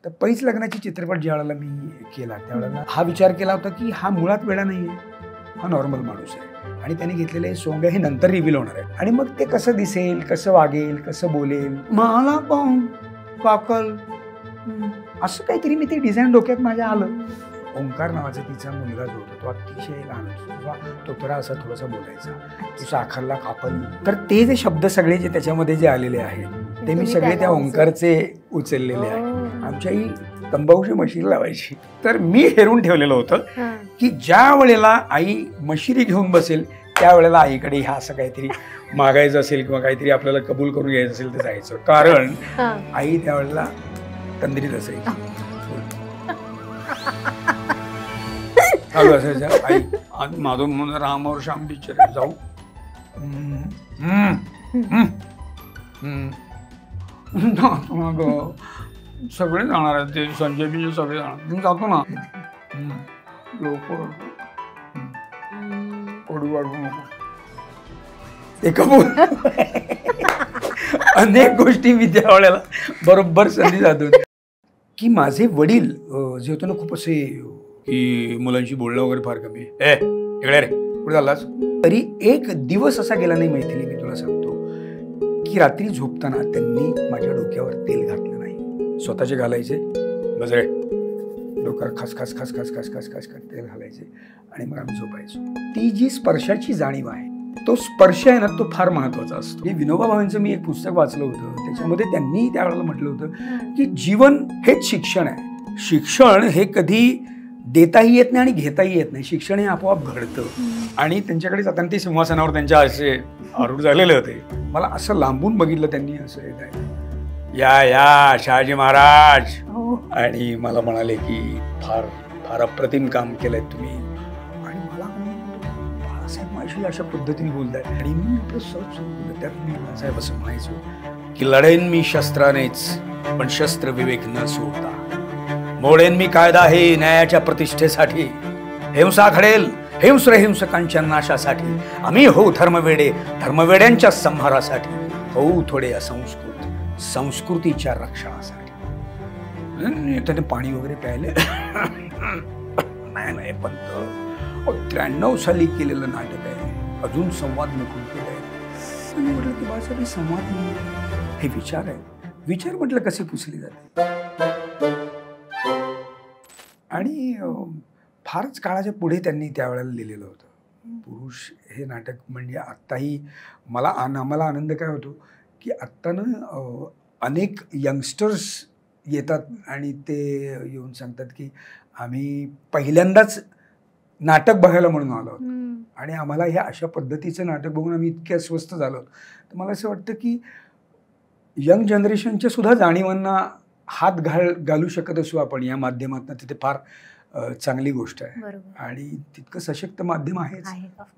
तर पैस लग्नाची चित्रपट ज्या वेळेला मी केला त्यावेळेला हा विचार केला होता की हा मुळात वेडा नाही आहे, हा नॉर्मल माणूस आहे आणि त्याने घेतलेले सोंग हे नंतर रिव्हील होणार आहे आणि मग ते कसं दिसेल, कसं वागेल, कसं बोलेल, मला पाहून काकल असं काहीतरी मी ते डिझाईन डोक्यात माझ्या आलं. ओंकार नावाचा तिचा मुलगा जो होता तो अतिशय लहान होता, तो थोडा असा थोडासा बोलायचा, तो साखरला काकल. तर ते जे शब्द सगळे जे त्याच्यामध्ये जे आलेले आहेत ते मी सगळे त्या ओंकारचे उचललेले आहेत. आमच्याही तंबाखूची मशीन लावायची, तर मी हेरून ठेवलेलं होतं की ज्या वेळेला आई मशिरी घेऊन बसेल त्यावेळेला आईकडे ह्या असं काहीतरी मागायचं असेल किंवा काहीतरी आपल्याला कबूल करून घ्यायचं असेल तर जायचं, कारण आई त्यावेळेला तंद्रीत असायची. चालू असायचं आई आज माझं म्हणून रामावर श्याम पिक्चर जाऊ सगळे जाणार आहेत ते संजय बिजय सगळे जाणार, तुम्ही जातो ना लोक ओढू वाढवू नको ते कबूल. अनेक गोष्टी मी त्यावेळेला बरोबर संधी जातो की माझे वडील जे होते ना खूप असे की मुलांशी बोलणं वगैरे फार कमी, इकडे रे कुठे झालास, तरी एक दिवस असा गेला नाही मैथिली, मी तुला सांगतो की रात्री झोपताना त्यांनी माझ्या डोक्यावर तेल घातलं नाही. स्वतःचे घालायचे बजरे डोक्यावर खास खास खास खास खास खास खास तेल घालायचे आणि मग आम्ही झोपायचो. ती जी स्पर्शाची जाणीव आहे, तो स्पर्श आहे ना, तो फार महत्वाचा असतो. विनोबा भावेंचं मी एक पुस्तक वाचलं होतं, त्याच्यामध्ये त्यांनी त्यावेळेला म्हटलं होतं की जीवन हेच शिक्षण आहे. शिक्षण हे कधी देताही येत नाही आणि घेताही येत नाही, शिक्षण हे आपोआप घडतं. आणि त्यांच्याकडे जाताना ते सिंहासनावर त्यांच्या असे आरूढ झालेले होते. मला असं लांबून बघितलं त्यांनी, असं येत आहे या या शहाजी महाराज, आणि मला म्हणाले की फार फार अप्रतिम काम केलंय तुम्ही. आणि मला बाळासाहेब माझी अशा पद्धतीने बोलताय आणि मी आपलं सहज बोललो. त्यात मी बाळासाहेब असं म्हणायचो की लढेन मी शस्त्रानेच पण शस्त्र विवेक न सोडता, मोडेन मी कायदा हे न्यायाच्या प्रतिष्ठेसाठी, हिंसा घडेल हिंस्र हिंसकांच्या नाशासाठी, आम्ही होऊ धर्मवेडे धर्मवेड्यांच्या संहारासाठी, होऊ थोडे असंस्कृत संस्कृतीच्या रक्षणासाठी. त्याने पाणी वगैरे प्यायले. नाही पंत 93 साली केलेलं नाटक आहे, अजून संवाद नकून केलाय. आणि म्हटलं की बाळासाहेब संवाद नाही, हे विचार आहे. विचार म्हटलं कसे पुसले जाते. आणि फारच काळाच्या पुढे त्यांनी त्यावेळेला लिहिलेलं होतं पुरुष हे नाटक. म्हणजे आत्ताही आम्हाला आनंद काय होतो की आत्तानं अनेक यंगस्टर्स येतात आणि ते येऊन सांगतात की आम्ही पहिल्यांदाच नाटक बघायला म्हणून आलो आहोत आणि आम्हाला ह्या अशा पद्धतीचं नाटक बघून आम्ही इतके अस्वस्थ झालो. तर मला असं वाटतं की यंग जनरेशनच्या सुद्धा जाणीवांना हात घालू शकत असू आपण या माध्यमातून, तिथे फार चांगली गोष्ट आहे. आणि तितकं सशक्त माध्यम आहेच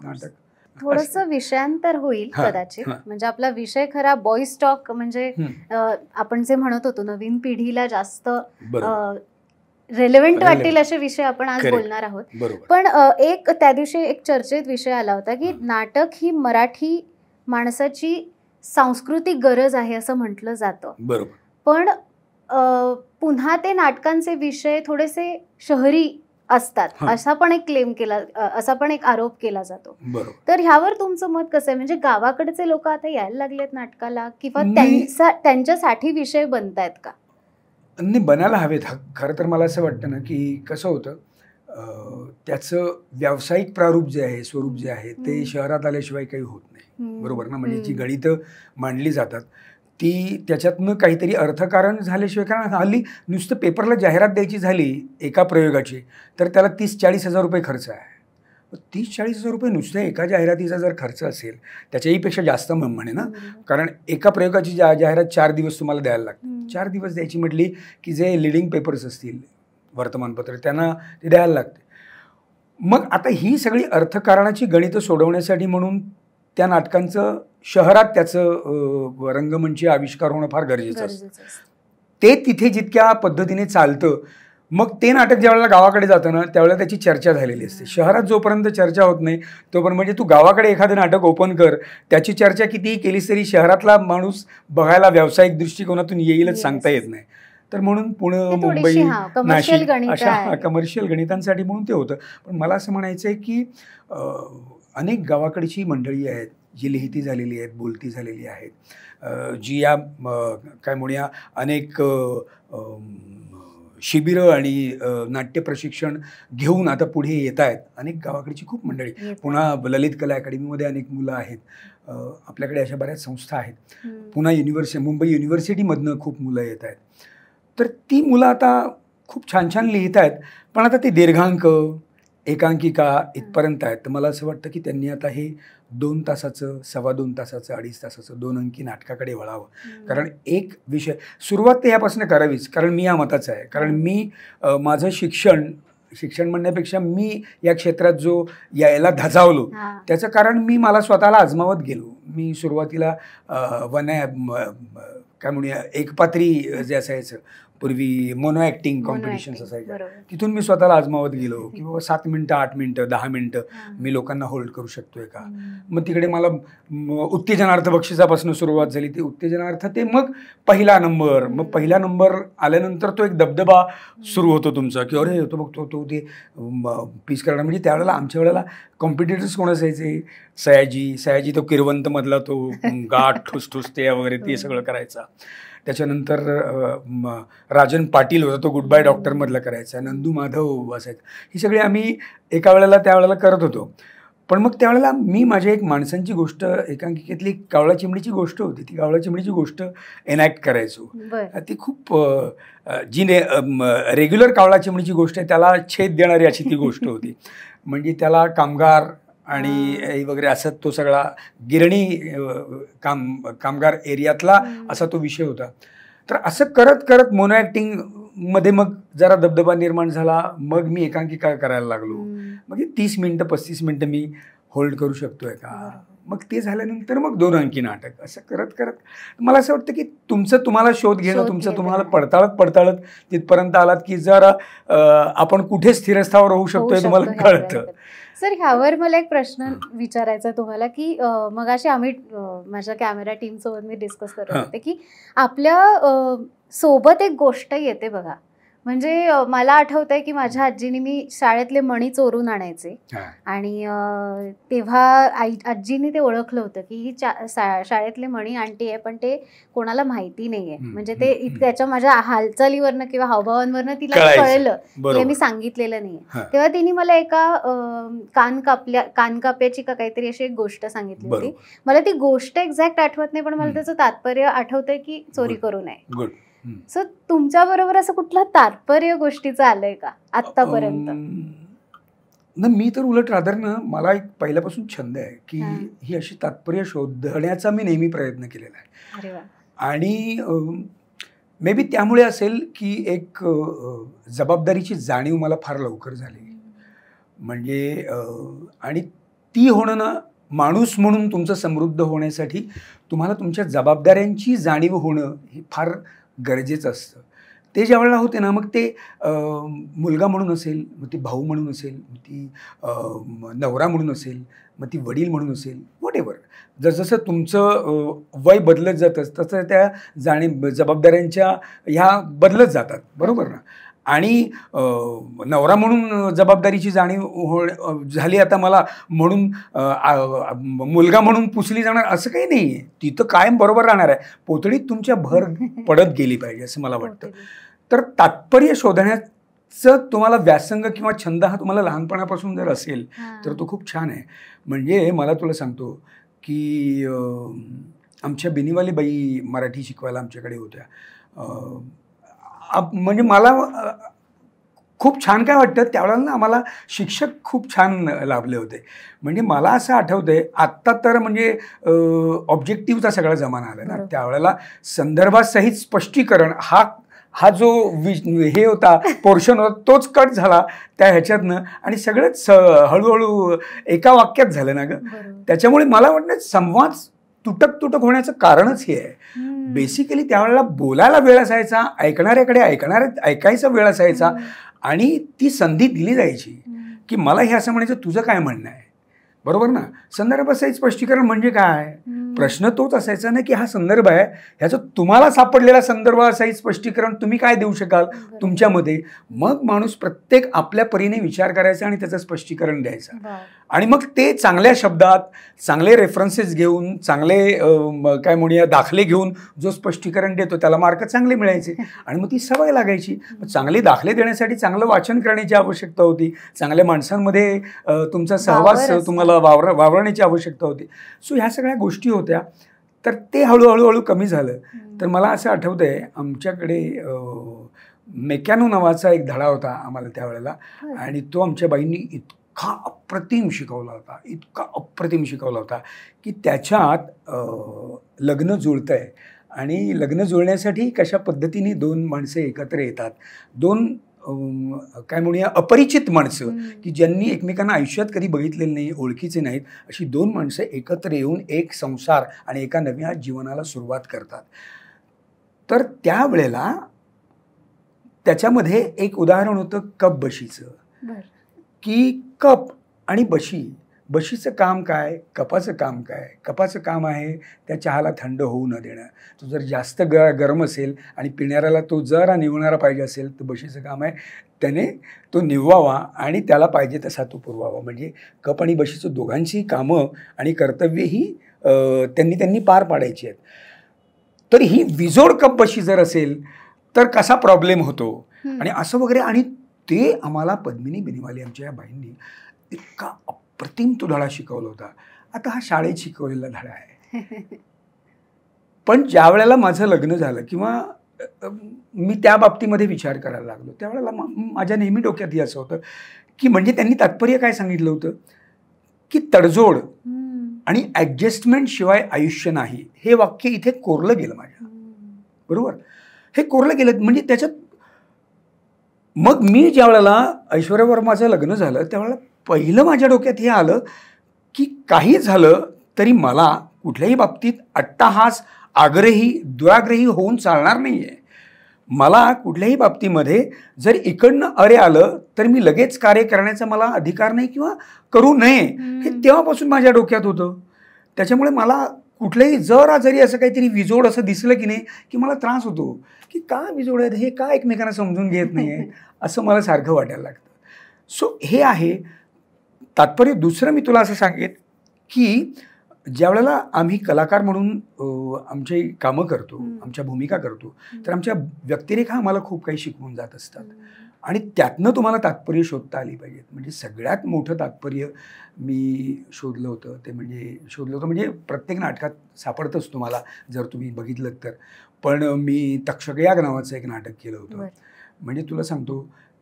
नाटक. थोडंसं विषयांतर होईल कदाचित. म्हणजे आपला विषय खरा बॉईज टॉक, म्हणजे आपण जे म्हणत होतो नवीन पिढीला जास्त रेलेव्हंट वाटतील असे विषय आपण आज बोलणार आहोत. पण एक त्या दिवशी एक चर्चेत विषय आला होता की नाटक ही मराठी माणसाची सांस्कृतिक गरज आहे असं म्हटलं जातं. पण पुन्हा ते नाटकांचे विषय थोडेसे शहरी असतात असा पण एक क्लेम केला, असा पण एक आरोप केला जातो. तर ह्यावर तुमचं मत कसं आहे? म्हणजे गावाकडचे लोक आता यायला लागलेत नाटकाला किंवा त्यांच्यासाठी विषय बनतायत का? नाही, बनायला हवेत. खरं तर मला असं वाटतं ना की कसं होतं, त्याचं व्यावसायिक प्रारूप जे आहे, स्वरूप जे आहे ते शहरात आल्याशिवाय काही होत नाही. बरोबर ना? म्हणजे जी गणितं मांडली जातात ती त्याच्यातनं काहीतरी अर्थकारण झाल्याशिवाय, कारण हल्ली नुसतं पेपरला जाहिरात द्यायची झाली एका प्रयोगाची तर त्याला 30-40 हजार रुपये खर्च आहे. 30-40 हजार रुपये नुसत्या एका जाहिरातीचा जर खर्च असेल, त्याच्याहीपेक्षा जास्त म्हणे ना, कारण एका प्रयोगाची जाहिरात 4 दिवस तुम्हाला द्यायला लागते. 4 दिवस द्यायची म्हटली की जे लिडिंग पेपर्स असतील वर्तमानपत्र त्यांना ते द्यायला लागते. मग आता ही सगळी अर्थकारणाची गणितं सोडवण्यासाठी म्हणून त्या नाटकांचं शहरात त्याचं रंगमंची आविष्कार होणं फार गरजेचं असतं. ते तिथे जितक्या पद्धतीने चालतं, मग ते नाटक ज्यावेळेला गावाकडे जातं ना त्यावेळेला त्याची चर्चा झालेली असते. शहरात जोपर्यंत चर्चा होत नाही तोपर्यंत, म्हणजे तू गावाकडे एखादं नाटक ओपन कर, त्याची चर्चा कितीही केलीस तरी शहरातला माणूस बघायला व्यावसायिक दृष्टिकोनातून येईलच सांगता येत नाही. तर म्हणून पुणे, मुंबई, नाशिक अशा कमर्शियल गणितांसाठी म्हणून ते होतं. पण मला असं म्हणायचं आहे की अनेक गावाकडची मंडळी आहेत जी लिहिती झालेली आहेत, बोलती झालेली आहेत, जी या काय म्हणूया अनेक शिबिरं आणि नाट्य प्रशिक्षण घेऊन आता पुढे येत आहेत. अनेक गावाकडची खूप मंडळी, पुन्हा ललित कला अकॅडमीमध्ये अनेक मुलं आहेत, आपल्याकडे अशा बऱ्याच संस्था आहेत, पुन्हा मुंबई युनिव्हर्सिटीमधनं खूप मुलं येत आहेत. तर ती मुलं आता खूप छान छान लिहित आहेत. पण आता ते दीर्घांक, एकांकिका इथपर्यंत आहेत. तर मला असं वाटतं की त्यांनी आता हे 2 तासाचं, 2.25 तासाचं, 2.5 तासाचं 2 अंकी नाटकाकडे वळावं. कारण एक विषय सुरुवात तर यापासून करावीच. कारण मी या मताचा आहे. कारण मी माझं शिक्षण म्हणण्यापेक्षा मी या क्षेत्रात जो यायला धजावलो त्याचं कारण मला स्वतःला आजमावत गेलो. मी सुरुवातीला काय म्हणूया एकपात्री जे असायचं पूर्वी मोनो ॲक्टिंग कॉम्पिटिशन्स असायच्या, तिथून मी स्वतःला आजमावत गेलो की बाबा 7 मिनटं, 8 मिनटं, 10 मिनटं मी लोकांना होल्ड करू शकतोय का. मग तिकडे मला उत्तेजनार्थ बक्षिसापासून सुरुवात झाली. ते उत्तेजनार्थ ते मग पहिला नंबर, मग पहिला नंबर आल्यानंतर तो एक दबदबा सुरू होतो तुमचा की अरे तो बघतो तो ते पीस करणार. म्हणजे त्यावेळेला आमच्या वेळेला कॉम्पिटिटर्स कोण असायचे, सयाजी तो किरवंतमधला तो गाठ ठुसठुसते वगैरे ते सगळं करायचा. त्याच्यानंतर राजन पाटील होता, तो गुड बाय डॉक्टरमधला करायचा. नंदू माधव असायचा. ही सगळी आम्ही एका वेळेला त्यावेळेला करत होतो. पण मग त्यावेळेला मी माझ्या एक माणसांची गोष्ट, एकांकिकेतली कावळा चिमणीची गोष्ट होती, ती कावळा चिमणीची गोष्ट एनॅक्ट करायचो. ती खूप जी रेग्युलर कावळा चिमणीची गोष्ट आहे त्याला छेद देणारी अशी ती गोष्ट होती. म्हणजे त्याला कामगार आणि वगैरे असं तो सगळा गिरणी कामगार एरियातला असा तो विषय होता. तर असं करत करत मोनो ॲक्टिंगमध्ये मग जरा दबदबा निर्माण झाला. मग मी एकांकिका करायला लागलो. मग 30 मिनटं 35 मिनटं मी होल्ड करू शकतोय का. मग ते झाल्यानंतर मग 2 अंकी नाटक. असं करत करत मला असं वाटतं की तुम्हाला शोध घेणं, तुम्हाला पडताळत तिथपर्यंत आलात की जरा आपण कुठे स्थिरस्थावर होऊ शकतोय तुम्हाला कळतं. सर, ह्यावर मला एक प्रश्न विचारायचा तुम्हाला की मगाशी आम्ही माझ्या कॅमेरा टीम सोबत मी डिस्कस करत होते की आपल्या सोबत एक गोष्ट येते बघा. म्हणजे मला आठवतंय की माझ्या आजीने मी शाळेतले मणी चोरून आणायचे आणि तेव्हा आजीने ते ओळखलं होतं की ही शाळेतले मणी आणती आहे पण ते कोणाला माहिती नाहीये. म्हणजे ते त्याच्या माझ्या हालचालीवरनं किंवा हावभावांवरनं तिला कळलं की मी सांगितलेलं नाहीये. तेव्हा तिने मला एका कानकाप्याची का काहीतरी अशी एक गोष्ट सांगितली होती. मला ती गोष्ट एक्झॅक्ट आठवत नाही पण मला त्याचं तात्पर्य आठवतंय की चोरी करू नये. सो तुमच्या बरोबर असं कुठलं तात्पर्य गोष्टीचं आलंय का आतापर्यंत? मी तर उलट रादर मला एक पहिल्यापासून छंद आहे की ही अशी तात्पर्य शोधण्याचा मी नेहमी प्रयत्न केलेला आहे. आणि मे बी त्यामुळे असेल की एक जबाबदारीची जाणीव मला फार लवकर झाली. म्हणजे आणि ती होणं ना, माणूस म्हणून तुमचं समृद्ध होण्यासाठी तुम्हाला तुमच्या जबाबदाऱ्यांची जाणीव होणं हे फार गरजेचं असतं. ते ज्या वेळेला होते ना, मग ते मुलगा म्हणून असेल, मग ती भाऊ म्हणून असेल, मग ती नवरा म्हणून असेल, मग ती वडील म्हणून असेल, व्हॉटएव्हर. जसं तुमचं वय बदलत जातं तसं त्या जबाबदाऱ्यांच्या ह्या बदलत जातात, बरोबर ना. आणि नवरा म्हणून जबाबदारीची जाणीव झाली आता मला, म्हणून मुलगा म्हणून पुसली जाणार असं काही नाही आहे. ती तर कायम बरोबर राहणार आहे. पोतळीत तुमच्या भर पडत गेली पाहिजे असं मला वाटतं. तर तात्पर्य शोधण्याचं तुम्हाला व्यासंग किंवा छंद हा तुम्हाला लहानपणापासून जर असेल तर तो खूप छान आहे. म्हणजे मला तुला सांगतो की आमच्या बिनीवाली बाई मराठी शिकवायला आमच्याकडे होत्या. म्हणजे मला खूप छान काय वाटतं त्यावेळेला ना, आम्हाला शिक्षक खूप छान लाभले होते. म्हणजे मला असं आठवतंय आत्ता तर म्हणजे ऑब्जेक्टिव्हचा सगळा जमाना आला ना, त्यावेळेला संदर्भासहित स्पष्टीकरण हा जो हे होता पोर्शन होता तोच कट झाला त्या ह्याच्यातनं आणि सगळंच हळूहळू एका वाक्यात झालं ना ग. त्याच्यामुळे मला वाटतं संवाद तुटक होण्याचं कारणच हे आहे. बेसिकली त्यावेळेला बोलायला वेळ असायचा, ऐकणाऱ्याकडे ऐकायचा वेळ असायचा आणि ती संधी दिली जायची की मला हे असं म्हणायचं तुझं काय म्हणणं आहे. बरोबर ना. संदर्भासहित स्पष्टीकरण म्हणजे काय? प्रश्न तोच असायचा ना की हा संदर्भ आहे, ह्याचं तुम्हाला सापडलेला संदर्भासहित स्पष्टीकरण तुम्ही काय देऊ शकाल तुमच्यामध्ये. मग माणूस प्रत्येक आपल्या परीने विचार करायचा आणि त्याचं स्पष्टीकरण द्यायचं. आणि मग ते चांगल्या शब्दात चांगले रेफरन्सेस घेऊन, चांगले काय म्हणूया दाखले घेऊन जो स्पष्टीकरण देतो त्याला मार्क चांगले मिळायचे आणि मग ती सवय लागायची. चांगले दाखले देण्यासाठी चांगलं वाचन करण्याची आवश्यकता होती, चांगल्या माणसांमध्ये तुमचा सहवास तुम्हाला वावरण्याची आवश्यकता होती. सो ह्या सगळ्या गोष्टी होत्या. तर ते हळूहळू कमी झालं. तर मला असं आठवतंय, आमच्याकडे मेकॅनो नावाचा एक धडा होता आम्हाला त्यावेळेला, आणि तो आमच्या बाईंनी इतका अप्रतिम शिकवला होता की त्याच्यात लग्न जुळतंय आणि लग्न जुळण्यासाठी कशा पद्धतीने दोन माणसं एकत्र येतात, दोन काय म्हणूया अपरिचित माणसं की ज्यांनी एकमेकांना आयुष्यात कधी बघितलेलं नाही, ओळखीचे नाहीत, अशी दोन माणसं एकत्र येऊन एक संसार आणि एका नव्या जीवनाला सुरुवात करतात. तर त्यावेळेला त्याच्यामध्ये एक उदाहरण होतं कप बशीचं, की कप आणि बशीचं काम काय, कपाचं काम काय. कपाचं काम आहे त्या चहाला थंड होऊ न देणं. तो जर जास्त गरम असेल आणि पिणाऱ्याला तो जरा निवणारा पाहिजे असेल तर बशीचं काम आहे त्याने तो निववावा आणि त्याला पाहिजे तसा तो पुरवावा. म्हणजे कप आणि बशीचं दोघांची कामं आणि कर्तव्यही त्यांनी पार पाडायची आहेत. तर ही विजोड कप बशी जर असेल तर कसा प्रॉब्लेम होतो आणि असं वगैरे. आणि ते आम्हाला पद्मिनी बेनीवाले आमच्या या बाईंनी इतका अप्रतिम तो धडा शिकवला होता. आता हा शाळेत शिकवलेला धडा आहे. पण ज्या वेळेला माझं लग्न झालं किंवा मी त्या बाबतीमध्ये विचार करायला लागलो त्यावेळेला माझ्या नेहमी डोक्यात असं होतं की म्हणजे त्यांनी तात्पर्य काय सांगितलं होतं की तडजोड आणि ॲडजस्टमेंट शिवाय आयुष्य नाही. हे वाक्य इथे कोरलं गेलं माझ्या बरोबर. हे कोरलं गेलं म्हणजे त्याच्यात मग मी ज्या वेळेला ऐश्वर्या वर्माचं लग्न झालं त्यावेळेला पहिलं माझ्या डोक्यात हे आलं की काही झालं तरी मला कुठल्याही बाबतीत अट्टाहास, आग्रही, दुराग्रही होऊन चालणार नाही आहे. मला कुठल्याही बाबतीमध्ये जर इकडनं अरे आलं तर मी लगेच कार्य करण्याचा मला अधिकार नाही किंवा करू नये, हे तेव्हापासून माझ्या डोक्यात होतं. त्याच्यामुळे मला कुठलंही जरी असं काहीतरी विजोड असं दिसलं की नाही की मला त्रास होतो की का विजोड आहेत, हे का एकमेकांना समजून घेत नाही आहे, असं मला सारखं वाटायला लागतं. सो हे आहे तात्पर्य. दुसरं मी तुला असं सांगेन की ज्या वेळेला आम्ही कलाकार म्हणून आमची कामं करतो, आमच्या भूमिका करतो, तर आमच्या व्यक्तिरेखा आम्हाला खूप काही शिकवून जात असतात आणि त्यातनं तुम्हाला तात्पर्य शोधता आली पाहिजेत. म्हणजे सगळ्यात मोठं तात्पर्य मी शोधलं होतं म्हणजे प्रत्येक नाटकात सापडतंच तुम्हाला जर तुम्ही बघितलं तर. पण मी तक्षकयाग नावाचं एक नाटक केलं होतं. म्हणजे तुला सांगतो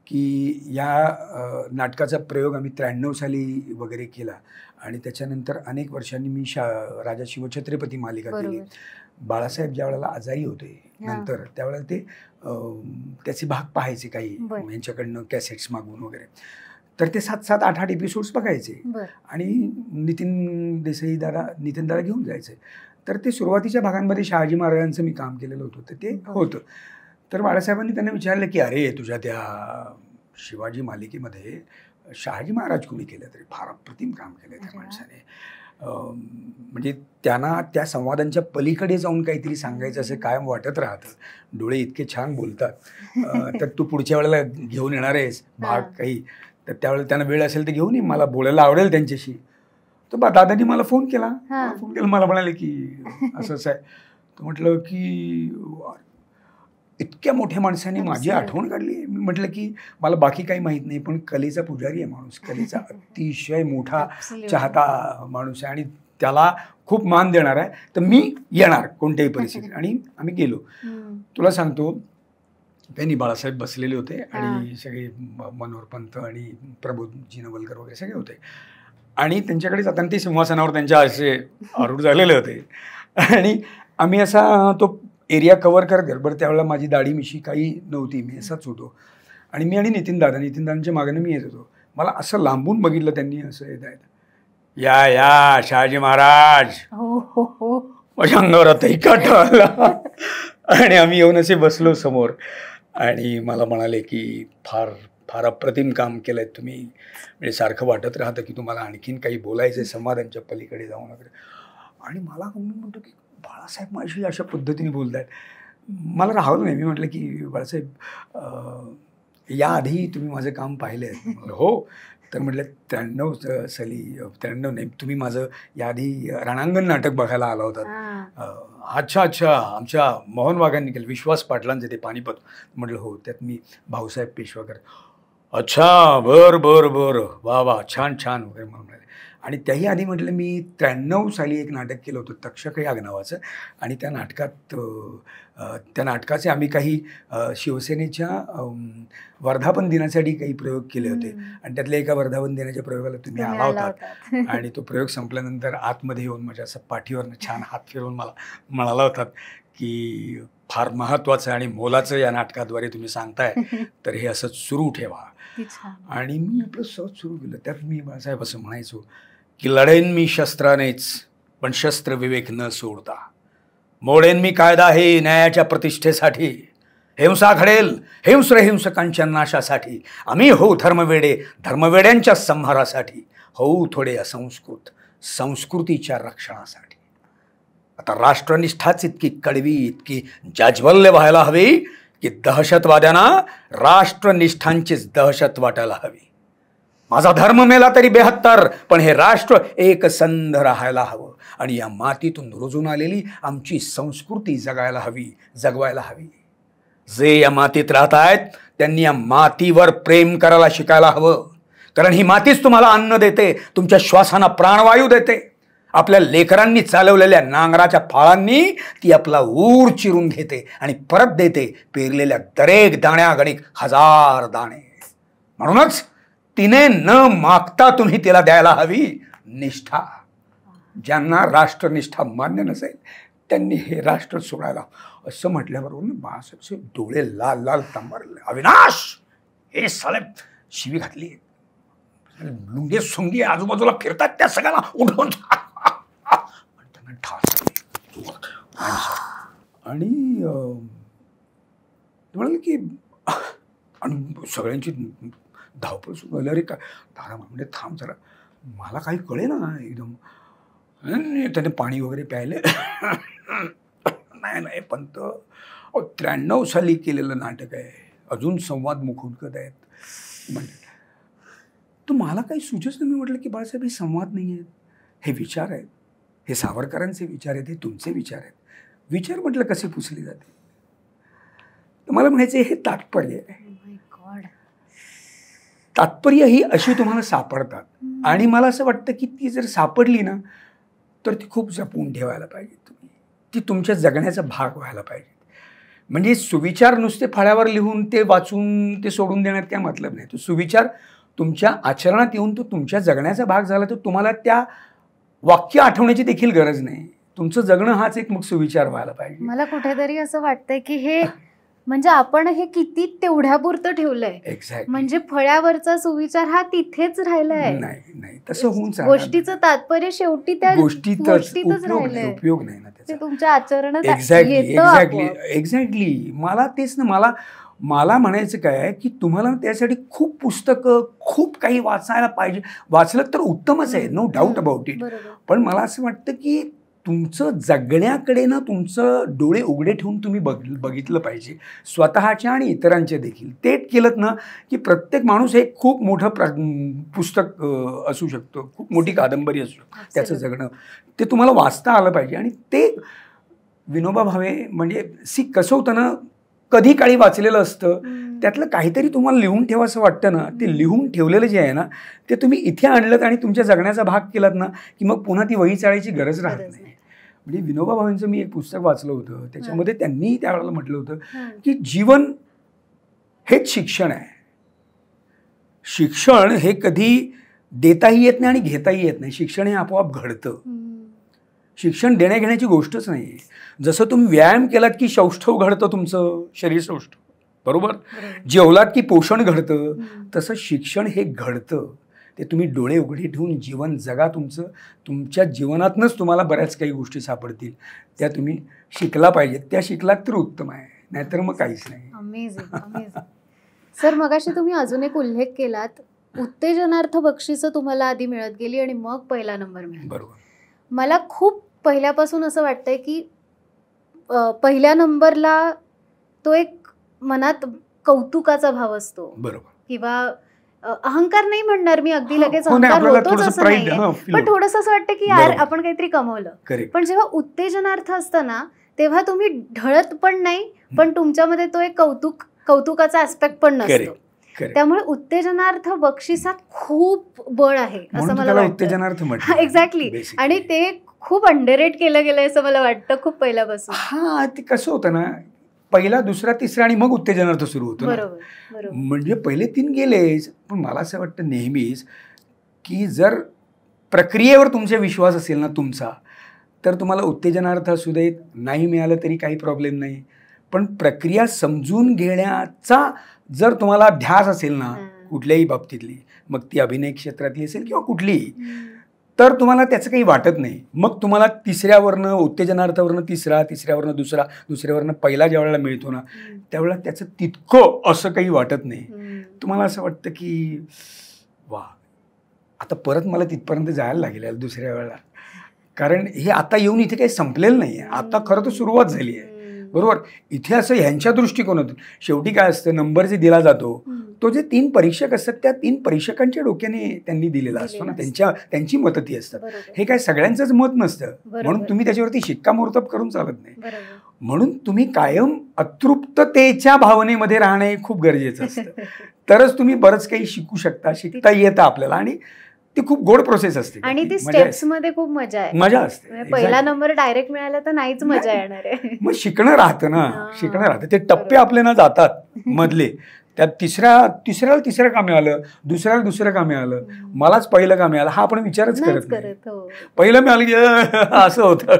की या नाटकाचा प्रयोग आम्ही 93 साली वगैरे केला आणि त्याच्यानंतर अनेक वर्षांनी मी राजा शिवछत्रपती मालिका केली. बाळासाहेब ज्या वेळेला आजारी होते नंतर त्यावेळेला ते त्याचे भाग पाहायचे काही यांच्याकडनं कॅसेट्स मागवून वगैरे. तर ते 7-7, 8-8 एपिसोड्स बघायचे आणि नितीन दादा घेऊन जायचे. तर ते सुरुवातीच्या भागांमध्ये शहाजी महाराजांचं मी काम केलेलं होतं तर ते होतं. तर बाळासाहेबांनी त्यांना विचारलं की अरे तुझ्या त्या शिवाजी मालिकेमध्ये शहाजी महाराज कोणी केलं तरी फार अप्रतिम काम केलं त्या माणसाने. म्हणजे त्यांना त्या संवादांच्या पलीकडे जाऊन काहीतरी सांगायचं असं कायम वाटत राहतं. डोळे इतके छान बोलतात. तर तू पुढच्या वेळेला घेऊन येणार आहेस भाग काही, तर त्यावेळेला त्यांना वेळ असेल तर घेऊन ये, मला बोलायला आवडेल त्यांच्याशी. तर दादानी मला फोन केला मला म्हणाले की असं आहे. तर म्हटलं की इतक्या मोठ्या माणसाने माझी आठवण काढली. मी म्हटलं की मला बाकी काही माहीत नाही पण कलेचा पुजारी आहे माणूस, कलेचा अतिशय मोठा चाहता माणूस आहे आणि त्याला खूप मान देणार आहे, तर मी येणार कोणत्याही परिस्थितीत. आणि आम्ही गेलो. तुला सांगतो त्यांनी बाळासाहेब बसलेले होते आणि सगळे मनोहर पंत आणि प्रबोधजी नवलकर वगैरे सगळे होते आणि त्यांच्याकडे जाताना ते सिंहासनावर त्यांच्या असे आरूढ झालेले होते आणि आम्ही असा तो एरिया कव्हर करत गडबड. त्यावेळेला माझी दाढी मिशी काही नव्हती, मी असाच होतो आणि मी आणि नितीनदादांच्या मागेने मी येत होतो. मला असं लांबून बघितलं त्यांनी, असं येत आहेत या शहाजी महाराज. माझ्या अंगावर आताही काटा आला आणि आम्ही येऊन असे बसलो समोर आणि मला म्हणाले की फार फार अप्रतिम काम केलं आहे तुम्ही. म्हणजे सारखं वाटत राहतं की तुम्हाला आणखीन काही बोलायचं आहे संवादांच्या पलीकडे जाऊन वगैरे. आणि मला मी म्हणतो की बाळासाहेब माझी अशा पद्धतीने बोलत आहेत. मला राहवलं नाही. मी म्हटलं की बाळासाहेब याआधी तुम्ही माझं काम पाहिलं आहे? हो. तर म्हटलं 93 साली 93 नाही, तुम्ही माझं याआधी रणांगण नाटक बघायला आला होता. अच्छा अच्छा, आमच्या मोहन वाघांनी केलं, विश्वास पाटलांचे ते पानिपत. म्हटलं हो, त्यात मी भाऊसाहेब पेशवाकर. अच्छा, बरं बरं बरं, वा वा, छान छान वगैरे म्हणून म्हणाले. आणि त्याही आधी म्हटलं मी 93 साली एक नाटक केलं होतं तक्षक याग नावाचं. आणि त्या नाटकाचे आम्ही काही शिवसेनेच्या वर्धापन दिनासाठी काही प्रयोग केले होते. आणि त्यातल्या एका वर्धापन दिनाच्या प्रयोगाला तुम्ही आला होतात. आणि तो प्रयोग संपल्यानंतर आतमध्ये येऊन माझ्या असं पाठीवरनं छान हात फिरवून मला म्हणाला होतात की फार महत्त्वाचं आणि मोलाचं या नाटकाद्वारे तुम्ही सांगताय, तर हे असंच सुरू ठेवा. आणि मी आपलं सहज सुरू केलं. त्यात मी बाळासाहेब असं म्हणायचो की लढेन मी शस्त्रानेच, पण शस्त्र विवेक न सोडता. मोडेन मी कायदा हे न्यायाच्या प्रतिष्ठेसाठी. हिंसा घडेल हिंस्र हिंसकांच्या नाशासाठी. आम्ही होऊ धर्मवेडे धर्मवेड्यांच्या संहारासाठी. होऊ थोडे असंस्कृत संस्कृतीच्या रक्षणासाठी. आता राष्ट्रनिष्ठाच इतकी कडवी, इतकी जाज्वल्य व्हायला हवी की दहशतवाद्यांना राष्ट्रनिष्ठांचीच दहशत वाटायला हवी. माझा धर्म मेला तरी 72, पण हे राष्ट्र एकसंध राहायला हवं. आणि या मातीतून रुजून आलेली आमची संस्कृती जगायला हवी, जगवायला हवी. जे या मातीत राहत आहेत त्यांनी या मातीवर प्रेम करायला शिकायला हवं. कारण ही मातीच तुम्हाला अन्न देते, तुमच्या श्वासांना प्राणवायू देते. आपल्या लेकरांनी चालवलेल्या नांगराच्या फाळांनी ती आपला ऊर चिरून घेते आणि परत देते पेरलेल्या दरेक दाण्यागणिक 1000 दाणे. म्हणूनच तिने न मागता तुम्ही तिला द्यायला हवी निष्ठा. ज्यांना राष्ट्रनिष्ठा मान्य नसेल त्यांनी हे राष्ट्र सोडायला. असं म्हटल्याबरोबर बाळासाहेब डोळे लाल लाल तांबरले. अविनाश, हे साले शिवी घातली, लुंगे सुंगी आजूबाजूला फिरतात त्या सगळ्याला उठवून ठास. आणि म्हणाले की आणि सगळ्यांची धावपळ सुरू झाली. अरे काय दादा म्हणजे थांब जरा, मला काही कळे ना एकदम. त्याने पाणी वगैरे प्यायले. नाही पंत, 93 साली केलेलं नाटक आहे, अजून संवाद मुखोद्गत आहेत. म्हणजे तर मला काही सुचत नाही. मी म्हटलं की बाळासाहेब हे संवाद नाही आहेत, हे विचार आहेत. हे सावरकरांचे विचार आहेत, हे तुमचे विचार आहेत. विचार म्हटलं कसे पुसले जाते. तर मला म्हणायचं हे तात्पर्य आहे. तात्पर्य ही अशी तुम्हाला सापडतात. आणि मला असं वाटतं की ती जर सापडली ना तर ती खूप जपून ठेवायला पाहिजे. तुम्ही ती तुमच्या जगण्याचा भाग व्हायला पाहिजे. म्हणजे सुविचार नुसते फळ्यावर लिहून ते वाचून ते सोडून देण्यात काय मतलब नाही. तो सुविचार तुमच्या आचरणात येऊन तो तुमच्या जगण्याचा भाग झाला तर तुम्हाला त्या वाक्य आठवण्याची देखील गरज नाही. तुमचं जगणं हाच एक मग सुविचार व्हायला पाहिजे. मला कुठेतरी असं वाटतंय की हे म्हणजे आपण हे किती तेवढ्यापुरतं ठेवलंय. एक्झॅक्ट. म्हणजे फळ्यावरचा सुविचार हा तिथेच राहिलाय. नाही तसं होऊन गोष्टीचं तात्पर्य शेवटी त्या गोष्टीतच राहिलंय. उपयोग नाही ना त्याचा. ते तुमच्या आचरणात. एक्झॅक्टली. मला तेच ना, मला म्हणायचं काय आहे की तुम्हाला त्यासाठी खूप पुस्तकं, खूप काही वाचायला पाहिजे. वाचलं तर उत्तमच आहे, नो डाऊट अबाउट इट. पण मला असं वाटतं की तुमचं जगण्याकडे ना तुमचं डोळे उघडे ठेवून तुम्ही बघितलं पाहिजे, स्वतःच्या आणि इतरांच्या देखील. ते केलं ना की प्रत्येक माणूस एक खूप मोठं पुस्तक असू शकतं, खूप मोठी कादंबरी असू शकते, त्याचं जगणं ते तुम्हाला वाचता आलं पाहिजे. आणि ते विनोबा भावे म्हणजे कसं होतं ना, कधी काळी वाचलेलं असतं, त्यातलं काहीतरी तुम्हाला लिहून ठेवायचं वाटतं ना, ते लिहून ठेवलेलं जे आहे ना ते तुम्ही इथे आणलं आणि तुमच्या जगण्याचा भाग केलात ना की मग पुन्हा ती वही चाळायची गरज राहत नाही. म्हणजे विनोबा भावेंचं मी एक पुस्तक वाचलं होतं, त्याच्यामध्ये त्यांनी त्यावेळेला म्हटलं होतं की जीवन हेच शिक्षण आहे. शिक्षण हे कधी देताही येत नाही आणि घेताही येत नाही. शिक्षण हे आपोआप घडतं. शिक्षण देण्या घेण्याची गोष्टच नाही. जसं तुम्ही व्यायाम केलात की सौष्ठव घडतं, तुमचं शरीर सौष्ठव, बरोबर. जेवलात की पोषण घडतं. तसं शिक्षण हे घडतं. ते तुम्ही डोळे उघडे ठेवून जीवन जगा तुमचं. तुमच्या जीवनातनंच तुम्हाला बऱ्याच काही गोष्टी सापडतील, त्या तुम्ही शिकला पाहिजेत. त्या शिकलात तर उत्तम आहे, नाहीतर मग काहीच नाही. अमेझिंग. सर मगाशी तुम्ही अजून एक उल्लेख केलात, उत्तेजनार्थ बक्षिसं तुम्हाला आधी मिळत गेली आणि मग पहिला नंबर मिळाला. बरोबर. मला खूप पहिल्यापासून असं वाटतंय की पहिल्या नंबरला तो एक मनात कौतुकाचा भाव असतो. बरोबर. किंवा अहंकार नाही म्हणणार मी, अगदी लगेच अहंकार होतोच असं नाही, पण थोडंसं असं वाटतं की यार आपण काहीतरी कमवलं. पण जेव्हा उत्तेजनार्थ असतं ना तेव्हा तुम्ही ढळत पण नाही, पण तुमच्यामध्ये तो एक कौतुकाचा ऍस्पेक्ट पण नसतो. त्यामुळे उत्तेजनार्थ बक्षिसात खूप बळ आहे असं मला वाटतं. एक्झॅक्टली. आणि ते खूप अंडररेट केलं गेलंय असं मला वाटतं खूप पहिल्यापासून. हा, ते कसं होतं ना, पहिला दुसरा तिसरा आणि मग उत्तेजनार्थ सुरू होतं. बरोबर. म्हणजे पहिले 3 गेलेच. पण मला असं वाटतं नेहमीच की जर प्रक्रियेवर तुमचा विश्वास असेल ना तुमचा, तर तुम्हाला उत्तेजनार्थ असू देत, नाही मिळालं तरी काही प्रॉब्लेम नाही. पण प्रक्रिया समजून घेण्याचा जर तुम्हाला ध्यास असेल ना कुठल्याही बाबतीतली, मग ती अभिनय क्षेत्रातली असेल किंवा कुठलीही, तर तुम्हाला त्याचं काही वाटत नाही. मग तुम्हाला तिसऱ्यावरनं उत्तेजनार्थावरनं तिसरा, तिसऱ्यावरनं दुसरा, दुसऱ्यावरनं पहिला ज्या वेळेला मिळतो ना त्यावेळेला त्याचं तितकं असं काही वाटत नाही. तुम्हाला असं वाटतं की वा, आता परत मला तिथपर्यंत जायला लागेल दुसऱ्या वेळेला, कारण हे आता येऊन इथे काही संपलेलं नाही आहे, आता खरं तर सुरुवात झाली आहे. बरोबर. इथे असं ह्यांच्या दृष्टिकोनातून शेवटी काय असतं, नंबर जे दिला जातो तो जे 3 परीक्षक असतात त्या 3 परीक्षकांच्या डोक्याने त्यांनी दिलेला असतो ना, त्यांची मतं ती असतात. हे काय सगळ्यांचंच मत नसतं, म्हणून तुम्ही त्याच्यावरती शिक्कामोर्तब करून चालत नाही. म्हणून तुम्ही कायम अतृप्ततेच्या भावनेमध्ये राहणं हे खूप गरजेचं असतं. तरच तुम्ही बरंच काही शिकू शकता, शिकता येतं आपल्याला. आणि ती खूप गोड प्रोसेस असते आणि ती स्टेप्स मध्ये खूप मजा असते. पहिला नंबर डायरेक्ट मिळाला तर नाहीच मजा येणार आहे. मग शिकणं राहतं ना, शिकणं राहतं. ते टप्पे आपले ना जातात मधले. त्यात तिसऱ्याला तिसरं का मिळालं, दुसऱ्याला दुसरं का मिळालं, मलाच पहिलं का मिळालं, हा आपण विचारच करत नाही. पहिलं मिळालं की असं होतं.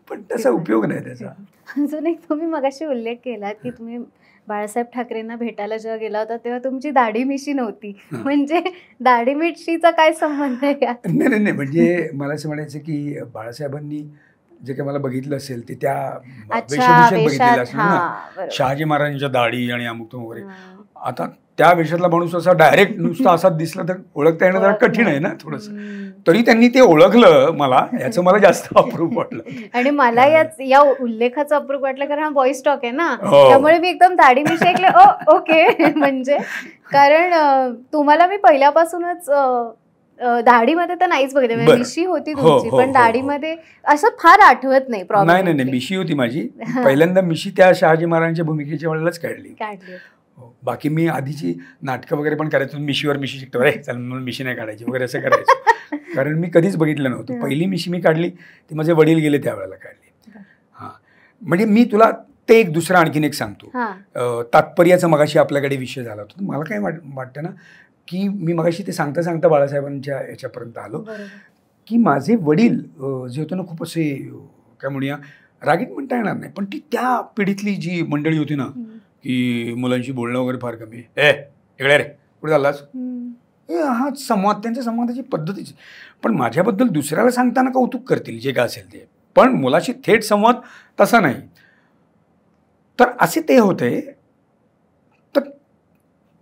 पण तसा उपयोग नाही त्याचा. अजून एक तुम्ही मगाशी उल्लेख केलात की तुम्ही बाळासाहेब ठाकरेंना भेटायला जेव्हा गेला होता तेव्हा तुमची दाढी मिशी नव्हती. म्हणजे दाढी मिशीचा काय संबंध आहे? नाही, म्हणजे मला असं म्हणायचं की बाळासाहेबांनी जे काही मला बघितलं असेल ते त्या वेशभूषेत बघितलेलं असेल ना, शहाजी महाराजांच्या दाढी आणि अमुक वगैरे. आता त्या वेशातला माणूस असा डायरेक्ट नुसता असा दिसला तर ओळखता येणं जरा कठीण आहे ना थोडंसं. तरी त्यांनी ते ओळखलं मला, याचं मला जास्त अप्रूप वाटलं. आणि मला या उल्लेखाचं अप्रूप वाटलं कारण हा व्हॉइस टॉक आहे ना, त्यामुळे मी एकदम दाढी मिशी ऐकले ओके. म्हणजे कारण तुम्हाला मी पहिल्यापासूनच दाढीमध्ये तर नाहीच बघितलं, मिशी होती तुमची, पण दाढीमध्ये असं फार आठवत नाही. नाही, मिशी होती माझी. पहिल्यांदा मिशी त्या शहाजी महाराजांच्या भूमिकेच्या वेळेलाच काढली. बाकी मी आधीची नाटकं वगैरे पण करायचो, मिशीवर मिशी शिकतो, अरे चल म्हणून मिशी नाही काढायची वगैरे असं करायचं. कारण मी कधीच बघितलं नव्हतं. पहिली मिशी मी काढली ती माझे वडील गेले त्यावेळेला काढली. हां, म्हणजे मी तुला ते एक दुसरं आणखीन एक सांगतो. तात्पर्याचा मगाशी आपल्याकडे विषय झाला होता. मला काय वाटतं ना की मी मगाशी ते सांगता सांगता बाळासाहेबांच्या याच्यापर्यंत आलो की माझे वडील जे होते ना खूप असे काय म्हणूया रागीट म्हणता येणार नाही, पण ती त्या पिढीतली जी मंडळी होती ना की मुलांशी बोलणं वगैरे फार कमी. इकडे रे, कुठे चाललास, हा संवाद, त्यांच्या संवादाची पद्धतीची. पण माझ्याबद्दल दुसऱ्याला सांगताना कौतुक करतील जे काय असेल ते, पण मुलाशी थेट संवाद तसा नाही. तर असे ते होते. तर